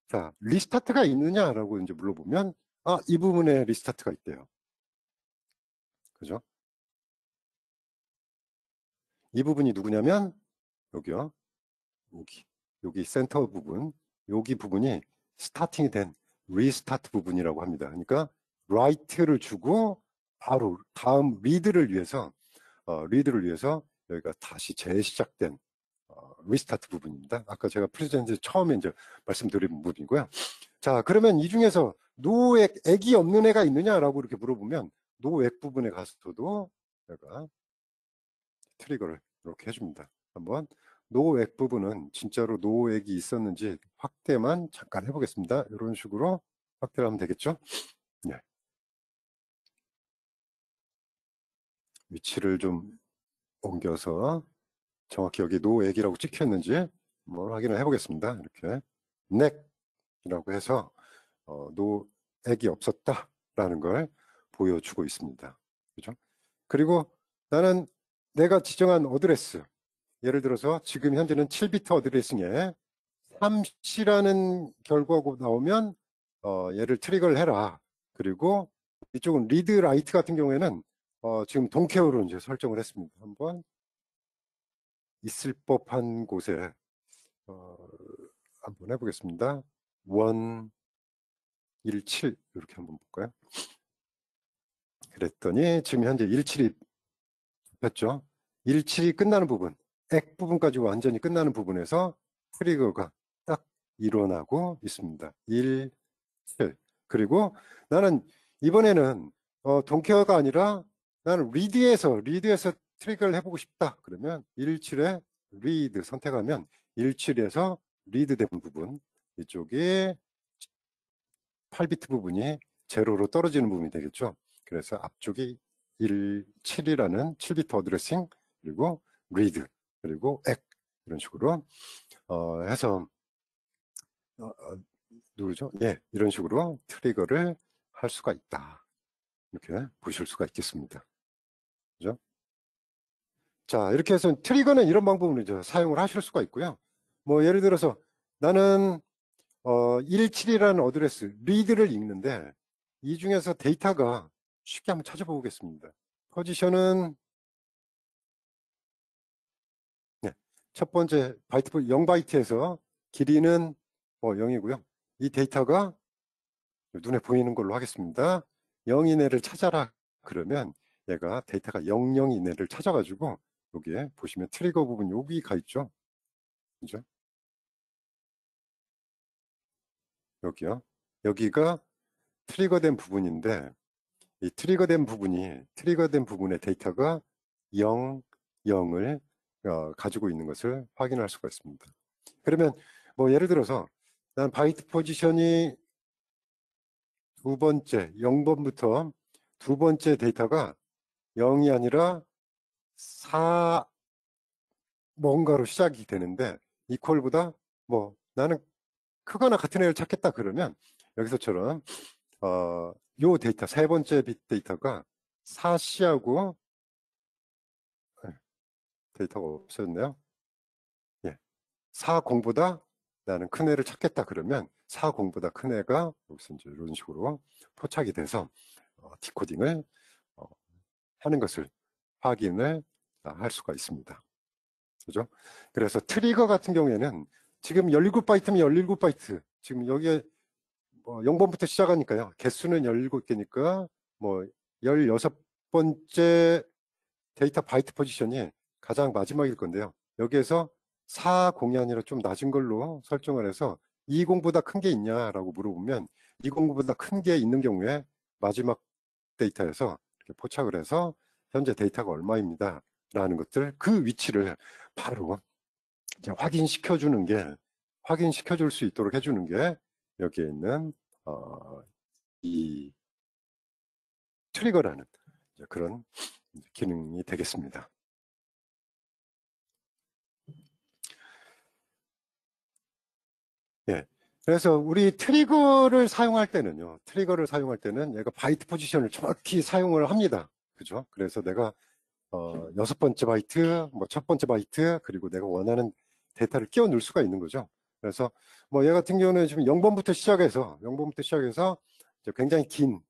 자, 리스타트가 있느냐라고 이제 물어보면 이 부분에 리스타트가 있대요. 그죠? 이 부분이 누구냐면 여기요. 여기 센터 부분, 여기 부분이 스타팅이 된 리스타트 부분이라고 합니다. 그러니까 라이트를 주고 바로 다음 리드를 위해서 여기가 다시 재시작된 리스타트 부분입니다. 아까 제가 프레젠트 처음에 이제 말씀드린 부분이고요. 자, 그러면 이 중에서 액이 없는 애가 있느냐라고 이렇게 물어보면 노액 부분에 가서도 내가 트리거를 이렇게 해줍니다. 한번 노액 부분은 진짜로 노액이 있었는지 확대만 잠깐 해보겠습니다. 이런 식으로 확대를 하면 되겠죠? 네. 위치를 좀 옮겨서 정확히 여기 노액이라고 찍혔는지 한번 확인을 해보겠습니다. 이렇게 넥이라고 해서 노액이 없었다라는 걸 보여주고 있습니다. 그죠? 그리고 나는 내가 지정한 어드레스, 예를 들어서 지금 현재는 7비트 어드레싱에 3C라는 결과가 나오면 얘를 트리거를 해라. 그리고 이쪽은 리드 라이트 같은 경우에는 지금 동케어로 이제 설정을 했습니다. 한번 있을 법한 곳에 한번 해보겠습니다. 117 이렇게 한번 볼까요? 그랬더니 지금 현재 17이 잡혔죠. 17이 끝나는 부분, 액 부분까지 완전히 끝나는 부분에서 트리거가 딱 일어나고 있습니다. 1, 7. 그리고 나는 이번에는 동케어가 아니라 나는 리드에서 트리거를 해보고 싶다. 그러면 17에 리드 선택하면 17에서 리드된 부분, 이쪽이 8비트 부분이 제로로 떨어지는 부분이 되겠죠. 그래서 앞쪽이 17이라는 7비트 어드레싱, 그리고 read, 그리고 act 이런 식으로 해서 누르죠. 예, 이런 식으로 트리거를 할 수가 있다. 이렇게 보실 수가 있겠습니다. 그죠? 자, 이렇게 해서 트리거는 이런 방법으로 이제 사용을 하실 수가 있고요. 뭐 예를 들어서 나는 17이라는 어드레스 리드를 읽는데 이 중에서 데이터가 쉽게 한번 찾아보겠습니다. 포지션은 네, 첫 번째 바이트 0바이트에서 길이는 0이고요. 이 데이터가 눈에 보이는 걸로 하겠습니다. 0 이내를 찾아라 그러면 얘가 데이터가 00 이내를 찾아가지고 여기에 보시면 트리거 부분 여기 가 있죠. 그죠? 여기요. 여기가 트리거된 부분인데 이 트리거된 부분의 데이터가 0, 0을 가지고 있는 것을 확인할 수가 있습니다. 그러면 뭐 예를 들어서 난 바이트 포지션이 두 번째 0번부터 두 번째 데이터가 0이 아니라 4 뭔가로 시작이 되는데 이퀄보다 뭐 나는 크거나 같은 애를 찾겠다 그러면 여기서처럼 요 데이터 세 번째 빅 데이터가 4C하고 데이터가 없어졌네요. 예. 40보다 나는 큰 애를 찾겠다 그러면 40보다 큰 애가 여기서 이제 이런 식으로 포착이 돼서 디코딩을 하는 것을 확인을 할 수가 있습니다. 그죠? 그래서 트리거 같은 경우에는 지금 17바이트면 17바이트 지금 여기에 0번부터 시작하니까요. 개수는 17개니까 뭐 16번째 데이터 바이트 포지션이 가장 마지막일 건데요. 여기에서 40이 아니라 좀 낮은 걸로 설정을 해서 20보다 큰 게 있냐라고 물어보면 20보다 큰 게 있는 경우에 마지막 데이터에서 이렇게 포착을 해서 현재 데이터가 얼마입니다 라는 것들 그 위치를 바로 이제 확인시켜 줄 수 있도록 해주는 게 여기에 있는 이 트리거라는 그런 기능이 되겠습니다. 예. 그래서 우리 트리거를 사용할 때는 얘가 바이트 포지션을 정확히 사용을 합니다. 그죠? 그래서 내가 6번째 바이트, 뭐 첫 번째 바이트, 그리고 내가 원하는 데이터를 끼워 넣을 수가 있는 거죠. 그래서 뭐 얘 같은 경우는 지금 0번부터 시작해서 이제 굉장히 긴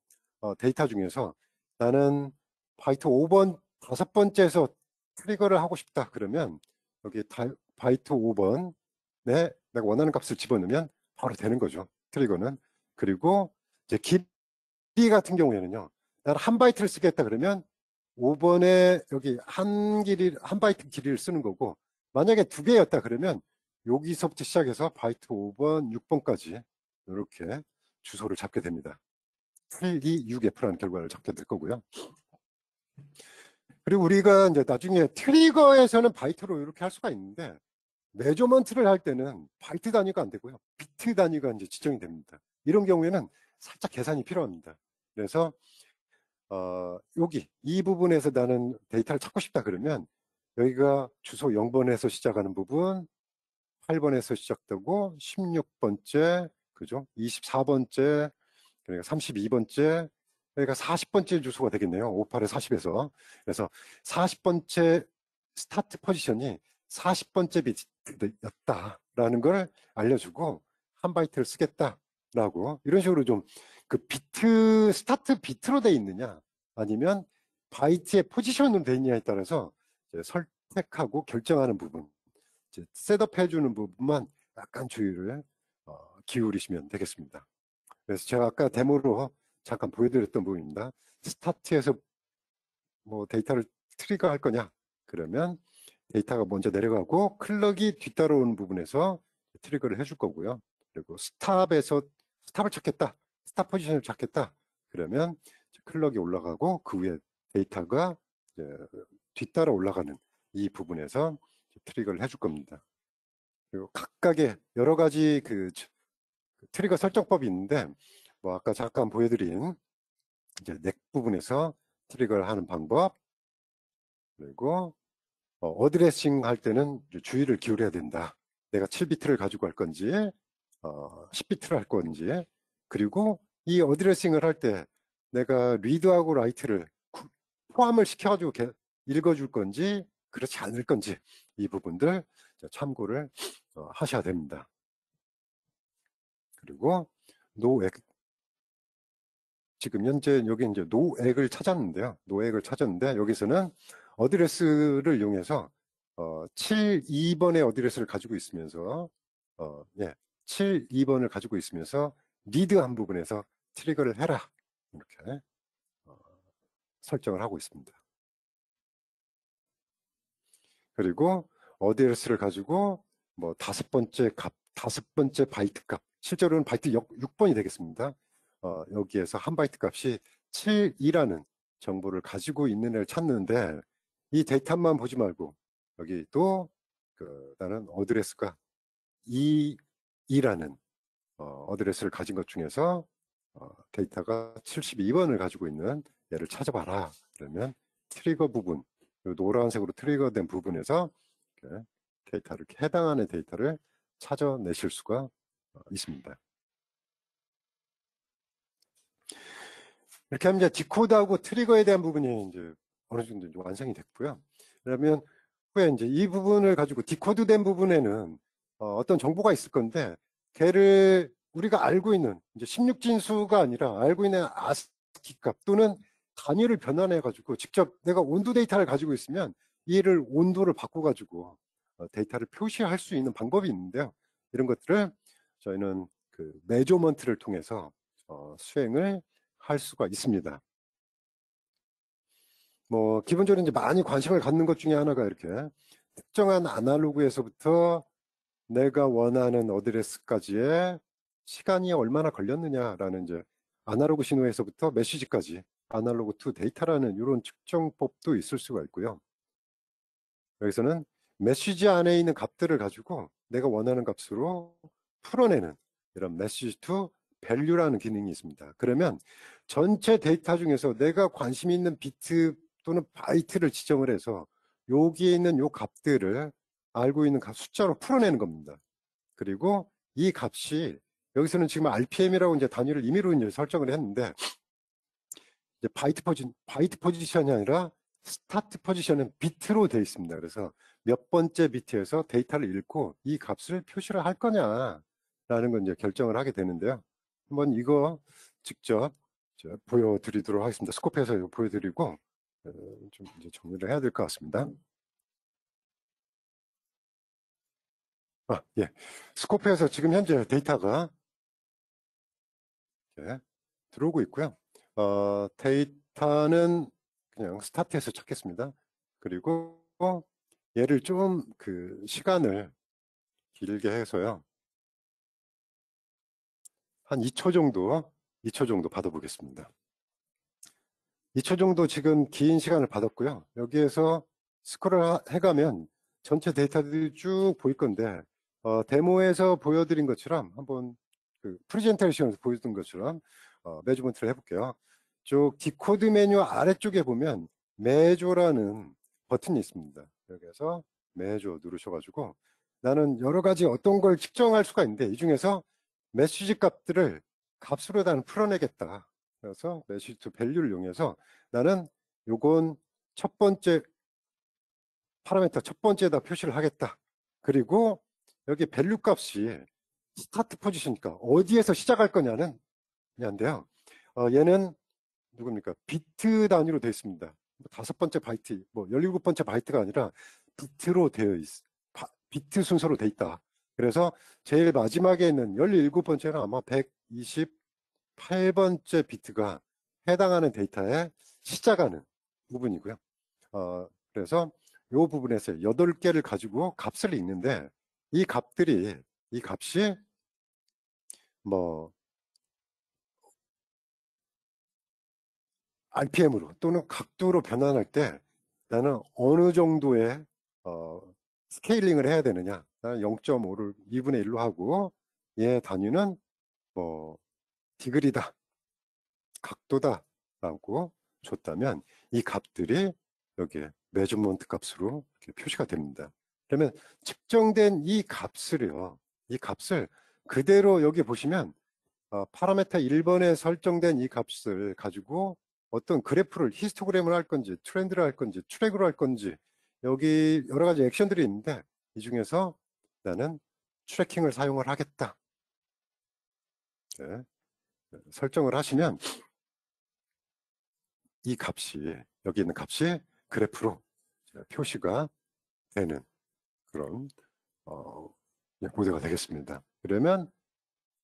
데이터 중에서 나는 바이트 5번 5번째에서 트리거를 하고 싶다 그러면 여기 바이트 5번에 내가 원하는 값을 집어넣으면 바로 되는 거죠. 트리거는. 그리고 이제 길이 같은 경우에는요. 나는 한 바이트를 쓰겠다 그러면 5번에 여기 한 바이트 길이를 쓰는 거고 만약에 두 개였다 그러면 여기서부터 시작해서 바이트 5번, 6번까지 이렇게 주소를 잡게 됩니다. 8, 2, 6F라는 결과를 잡게 될 거고요. 그리고 우리가 이제 나중에 트리거에서는 바이트로 이렇게 할 수가 있는데 메저먼트를 할 때는 바이트 단위가 안 되고요. 비트 단위가 이제 지정이 됩니다. 이런 경우에는 살짝 계산이 필요합니다. 그래서 여기 이 부분에서 나는 데이터를 찾고 싶다 그러면 여기가 주소 0번에서 시작하는 부분 8번에서 시작되고 16번째 그죠? 24번째 그러니까 32번째 그러니까 40번째 주소가 되겠네요. 58에 40에서 그래서 40번째 스타트 포지션이 40번째 비트였다라는 걸 알려주고 한 바이트를 쓰겠다라고 이런 식으로 좀 그 비트 스타트 비트로 돼 있느냐 아니면 바이트의 포지션으로 돼 있느냐에 따라서 선택하고 결정하는 부분 셋업해 주는 부분만 약간 주의를 기울이시면 되겠습니다. 그래서 제가 아까 데모로 잠깐 보여드렸던 부분입니다. 스타트에서 뭐 데이터를 트리거 할 거냐 그러면 데이터가 먼저 내려가고 클럭이 뒤따라오는 부분에서 트리거를 해줄 거고요. 그리고 스탑을 찾겠다. 스탑 포지션을 찾겠다. 그러면 클럭이 올라가고 그 위에 데이터가 뒤따라 올라가는 이 부분에서 트리거를 해줄 겁니다. 그리고 각각의 여러 가지 그 트리거 설정법이 있는데 뭐 아까 잠깐 보여드린 이제 넥 부분에서 트리거를 하는 방법, 그리고 어드레싱 할 때는 주의를 기울여야 된다. 내가 7비트를 가지고 할 건지 10비트를 할 건지, 그리고 이 어드레싱을 할 때 내가 리드하고 라이트를 포함을 시켜가지고 읽어줄 건지 그렇지 않을 건지, 이 부분들 참고를 하셔야 됩니다. 그리고 노액, 지금 현재 여기 이제 노액을 찾았는데요. 노액을 찾았는데 여기서는 어드레스를 이용해서 72번의 어드레스를 가지고 있으면서 72번을 가지고 있으면서 리드한 부분에서 트리거를 해라, 이렇게 설정을 하고 있습니다. 그리고 어드레스를 가지고 뭐 5번째 값, 5번째 바이트 값, 실제로는 바이트 6번이 되겠습니다. 여기에서 한 바이트 값이 7이라는 정보를 가지고 있는 애를 찾는데, 이 데이터만 보지 말고 여기 또 나는 어드레스가 2라는 어드레스를 가진 것 중에서 데이터가 72번을 가지고 있는 얘를 찾아봐라. 그러면 트리거 부분, 노란색으로 트리거된 부분에서 데이터를, 해당하는 데이터를 찾아내실 수가 있습니다. 이렇게 하면 이제 디코드하고 트리거에 대한 부분이 이제 어느 정도 이제 완성이 됐고요. 그러면 후에 이제 이 부분을 가지고 디코드된 부분에는 어떤 정보가 있을 건데, 걔를 우리가 알고 있는 이제 16진수가 아니라 알고 있는 ASCII 값 또는 단위를 변환해 가지고 직접 내가 온도 데이터를 가지고 있으면 이를 온도를 바꿔 가지고 데이터를 표시할 수 있는 방법이 있는데요. 이런 것들을 저희는 그 메저먼트를 통해서 수행을 할 수가 있습니다. 뭐 기본적으로 이제 많이 관심을 갖는 것 중에 하나가 이렇게 특정한 아날로그에서부터 내가 원하는 어드레스까지의 시간이 얼마나 걸렸느냐라는, 이제 아날로그 신호에서부터 메시지까지 아날로그 투 데이터라는 이런 측정법도 있을 수가 있고요. 여기서는 메시지 안에 있는 값들을 가지고 내가 원하는 값으로 풀어내는 이런 메시지 투 밸류라는 기능이 있습니다. 그러면 전체 데이터 중에서 내가 관심 있는 비트 또는 바이트를 지정을 해서 여기에 있는 요 값들을 알고 있는 값 숫자로 풀어내는 겁니다. 그리고 이 값이, 여기서는 지금 RPM이라고 이제 단위를 임의로 이제 설정을 했는데, 이제 바이트 포지션이 아니라 스타트 포지션은 비트로 되어 있습니다. 그래서 몇 번째 비트에서 데이터를 읽고 이 값을 표시를 할 거냐라는 건 이제 결정을 하게 되는데요. 한번 이거 직접 보여드리도록 하겠습니다. 스코프에서 보여드리고 좀 이제 정리를 해야 될 것 같습니다. 예. 스코프에서 지금 현재 데이터가 들어오고 있고요. 데이터는 그냥 스타트에서 찾겠습니다. 그리고 얘를 좀 그 시간을 길게 해서요. 한 2초 정도 받아보겠습니다. 2초 정도 지금 긴 시간을 받았고요. 여기에서 스크롤 해가면 전체 데이터들이 쭉 보일 건데, 데모에서 보여드린 것처럼 한번 그 프레젠테이션에서 보여준 것처럼 매주먼트를 해볼게요. 쭉 디코드 메뉴 아래쪽에 보면 메조라는 버튼이 있습니다. 여기에서 메조 누르셔가지고 나는 여러 가지 어떤 걸 측정할 수가 있는데, 이 중에서 메시지 값들을 값으로 나는 풀어내겠다. 그래서 메시지 투 밸류를 이용해서 나는 요건 첫 번째 파라미터 첫 번째에다 표시를 하겠다. 그리고 여기 밸류 값이 스타트 포지션이니까 어디에서 시작할 거냐는 얘인데요. 얘는 누굽니까? 비트 단위로 되어 있습니다. 5번째 바이트, 뭐 17번째 바이트가 아니라 비트로 되어 비트 순서로 되어 있다. 그래서 제일 마지막에 있는 17번째는 아마 128번째 비트가 해당하는 데이터에 시작하는 부분이고요. 그래서 이 부분에서 8개를 가지고 값을 읽는데, 이 값이 뭐 RPM으로 또는 각도로 변환할 때 나는 어느 정도의 스케일링을 해야 되느냐. 나는 0.5를 2분의 1로 하고, 얘 단위는 뭐 디그리다, 각도다, 라고 줬다면 이 값들이 여기에 measurement 값으로 이렇게 표시가 됩니다. 그러면 측정된 이 값을요, 이 값을 그대로 여기 보시면 파라메타 1번에 설정된 이 값을 가지고 어떤 그래프를 히스토그램을 할 건지 트렌드를 할 건지 트랙으로 할 건지 여기 여러 가지 액션들이 있는데 이 중에서 나는 트래킹을 사용을 하겠다. 네. 설정을 하시면 이 값이 여기 있는 값이 그래프로 표시가 되는 그런 모델가 되겠습니다. 그러면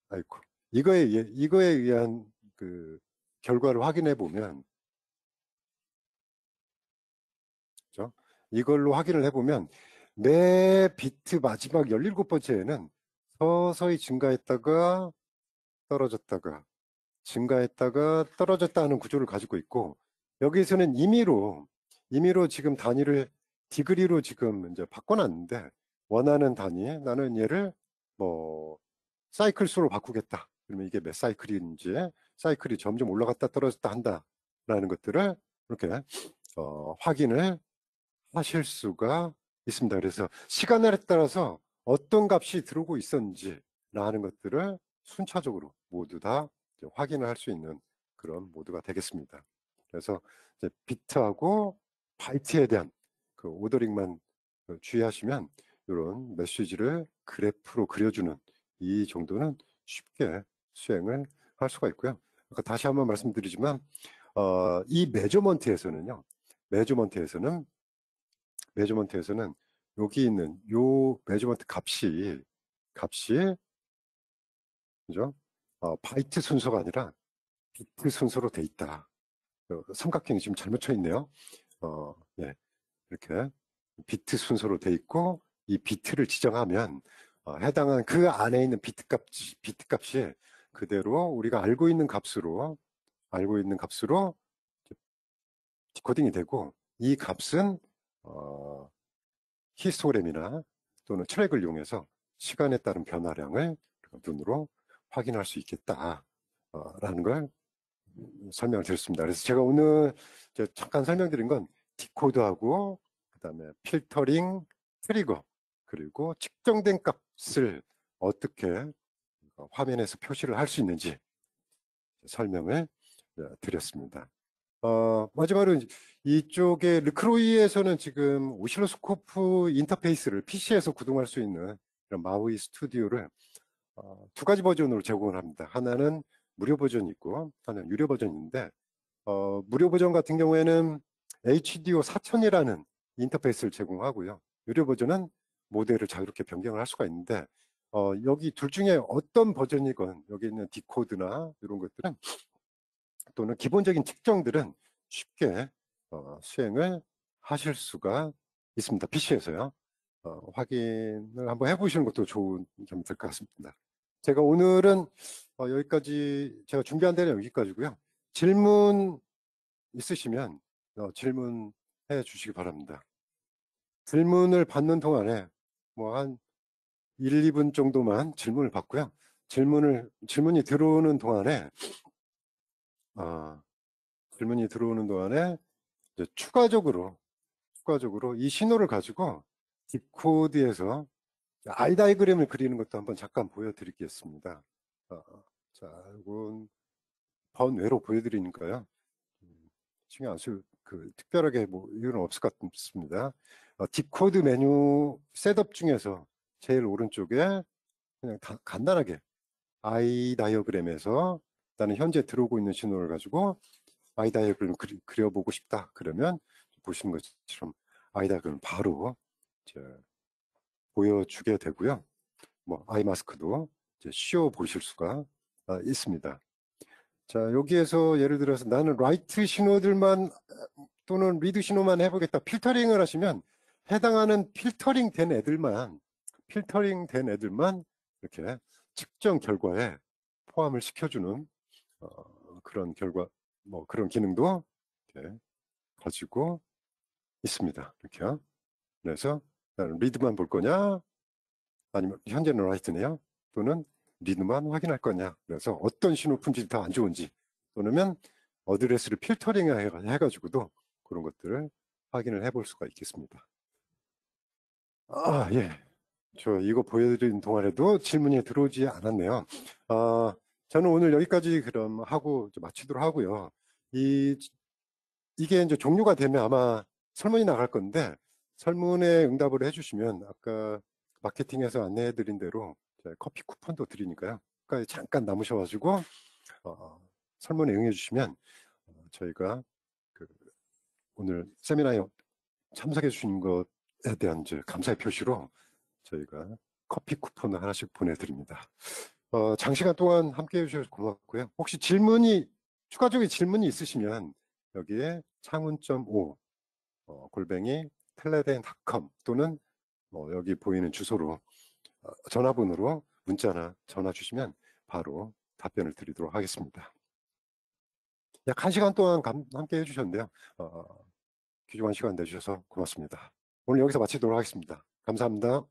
아이고 이거에 의한 그 결과를 확인해 보면 그렇죠? 이걸로 확인을 해보면 매 비트 마지막 17번째에는 서서히 증가했다가 떨어졌다가 증가했다가 떨어졌다 하는 구조를 가지고 있고 여기에서는 임의로 지금 단위를 디그리로 지금 이제 바꿔놨는데 원하는 단위 나는 얘를 뭐 사이클 수로 바꾸겠다. 그러면 이게 몇 사이클인지 사이클이 점점 올라갔다 떨어졌다 한다라는 것들을 이렇게 확인을 하실 수가 있습니다. 그래서 시간에 따라서 어떤 값이 들어오고 있었는지 라는 것들을 순차적으로 모두 다 확인을 할 수 있는 그런 모드가 되겠습니다. 그래서 이제 비트하고 바이트에 대한 그 오더링만 주의하시면 이런 메시지를 그래프로 그려주는 이 정도는 쉽게 수행을 할 수가 있고요. 아까 다시 한번 말씀드리지만 이 메저먼트에서는 여기 있는 요 메저먼트 값이 그죠? 바이트 순서가 아니라 비트 순서로 돼 있다. 삼각형이 지금 잘못 쳐 있네요. 예, 이렇게 비트 순서로 돼 있고 이 비트를 지정하면 해당한 그 안에 있는 비트 값이 그대로 우리가 알고 있는 값으로 디코딩이 되고 이 값은 히스토그램이나 또는 트랙을 이용해서 시간에 따른 변화량을 눈으로 확인할 수 있겠다라는 걸 설명을 드렸습니다. 그래서 제가 오늘 잠깐 설명드린 건 디코드하고 그다음에 필터링, 트리거 그리고 측정된 값을 어떻게 화면에서 표시를 할 수 있는지 설명을 드렸습니다. 마지막으로 이쪽에 르크로이에서는 지금 오실로스코프 인터페이스를 PC에서 구동할 수 있는 이런 마우이 스튜디오를 두 가지 버전으로 제공을 합니다. 하나는 무료 버전이 있고 하나는 유료 버전인데 무료 버전 같은 경우에는 HDO 4000이라는 인터페이스를 제공하고요. 유료 버전은 모델을 자유롭게 변경을 할 수가 있는데 여기 둘 중에 어떤 버전이건 여기 있는 디코드나 이런 것들은 또는 기본적인 측정들은 쉽게 수행을 하실 수가 있습니다. PC에서요. 확인을 한번 해보시는 것도 좋은 점이 될 것 같습니다. 제가 오늘은 여기까지 제가 준비한 데는 여기까지고요. 질문 있으시면 질문해 주시기 바랍니다. 질문을 받는 동안에 뭐 한 1, 2분 정도만 질문을 받고요. 질문이 들어오는 동안에 이제 추가적으로 이 신호를 가지고 딥코드에서 아이 다이그램을 그리는 것도 한번 잠깐 보여드리겠습니다. 자, 이건 번외로 보여드리니까요. 신경 안 쓰고 특별하게 뭐 이유는 없을 것 같습니다. 딥코드 메뉴 셋업 중에서 제일 오른쪽에 그냥 간단하게 아이 다이어그램에서 나는 현재 들어오고 있는 신호를 가지고 아이 다이어그램을 그려보고 싶다. 그러면 보시는 것처럼 아이 다이어그램을 바로 보여주게 되고요. 뭐 아이 마스크도 쉬워 보실 수가 있습니다. 자, 여기에서 예를 들어서 나는 라이트 신호들만 또는 리드 신호만 해보겠다. 필터링을 하시면 해당하는 필터링 된 애들만 이렇게 측정 결과에 포함을 시켜주는 그런 그런 기능도 가지고 있습니다. 이렇게요. 그래서 나는 리드만 볼 거냐, 아니면 현재는 라이트네요. 또는 리드만 확인할 거냐. 그래서 어떤 신호 품질이 더 안 좋은지 또는 어드레스를 필터링 해가지고도 그런 것들을 확인을 해볼 수가 있겠습니다. 예. 저 이거 보여드리는 동안에도 질문이 들어오지 않았네요. 저는 오늘 여기까지 그럼 하고 이제 마치도록 하고요. 이게 이제 종료가 되면 아마 설문이 나갈 건데, 설문에 응답을 해주시면 아까 마케팅에서 안내해드린 대로 커피 쿠폰도 드리니까요. 그러니까 잠깐 남으셔가지고 설문에 응해주시면 저희가 그 오늘 세미나에 참석해 주신 것에 대한 이제 감사의 표시로 저희가 커피 쿠폰을 하나씩 보내드립니다. 장시간 동안 함께 해주셔서 고맙고요. 혹시 추가적인 질문이 있으시면 여기에 창훈.5 골뱅이 텔레다인.com 또는 여기 보이는 주소로 전화번호로 문자나 전화 주시면 바로 답변을 드리도록 하겠습니다. 약 1시간 동안 함께 해주셨는데요. 귀중한 시간 내주셔서 고맙습니다. 오늘 여기서 마치도록 하겠습니다. 감사합니다.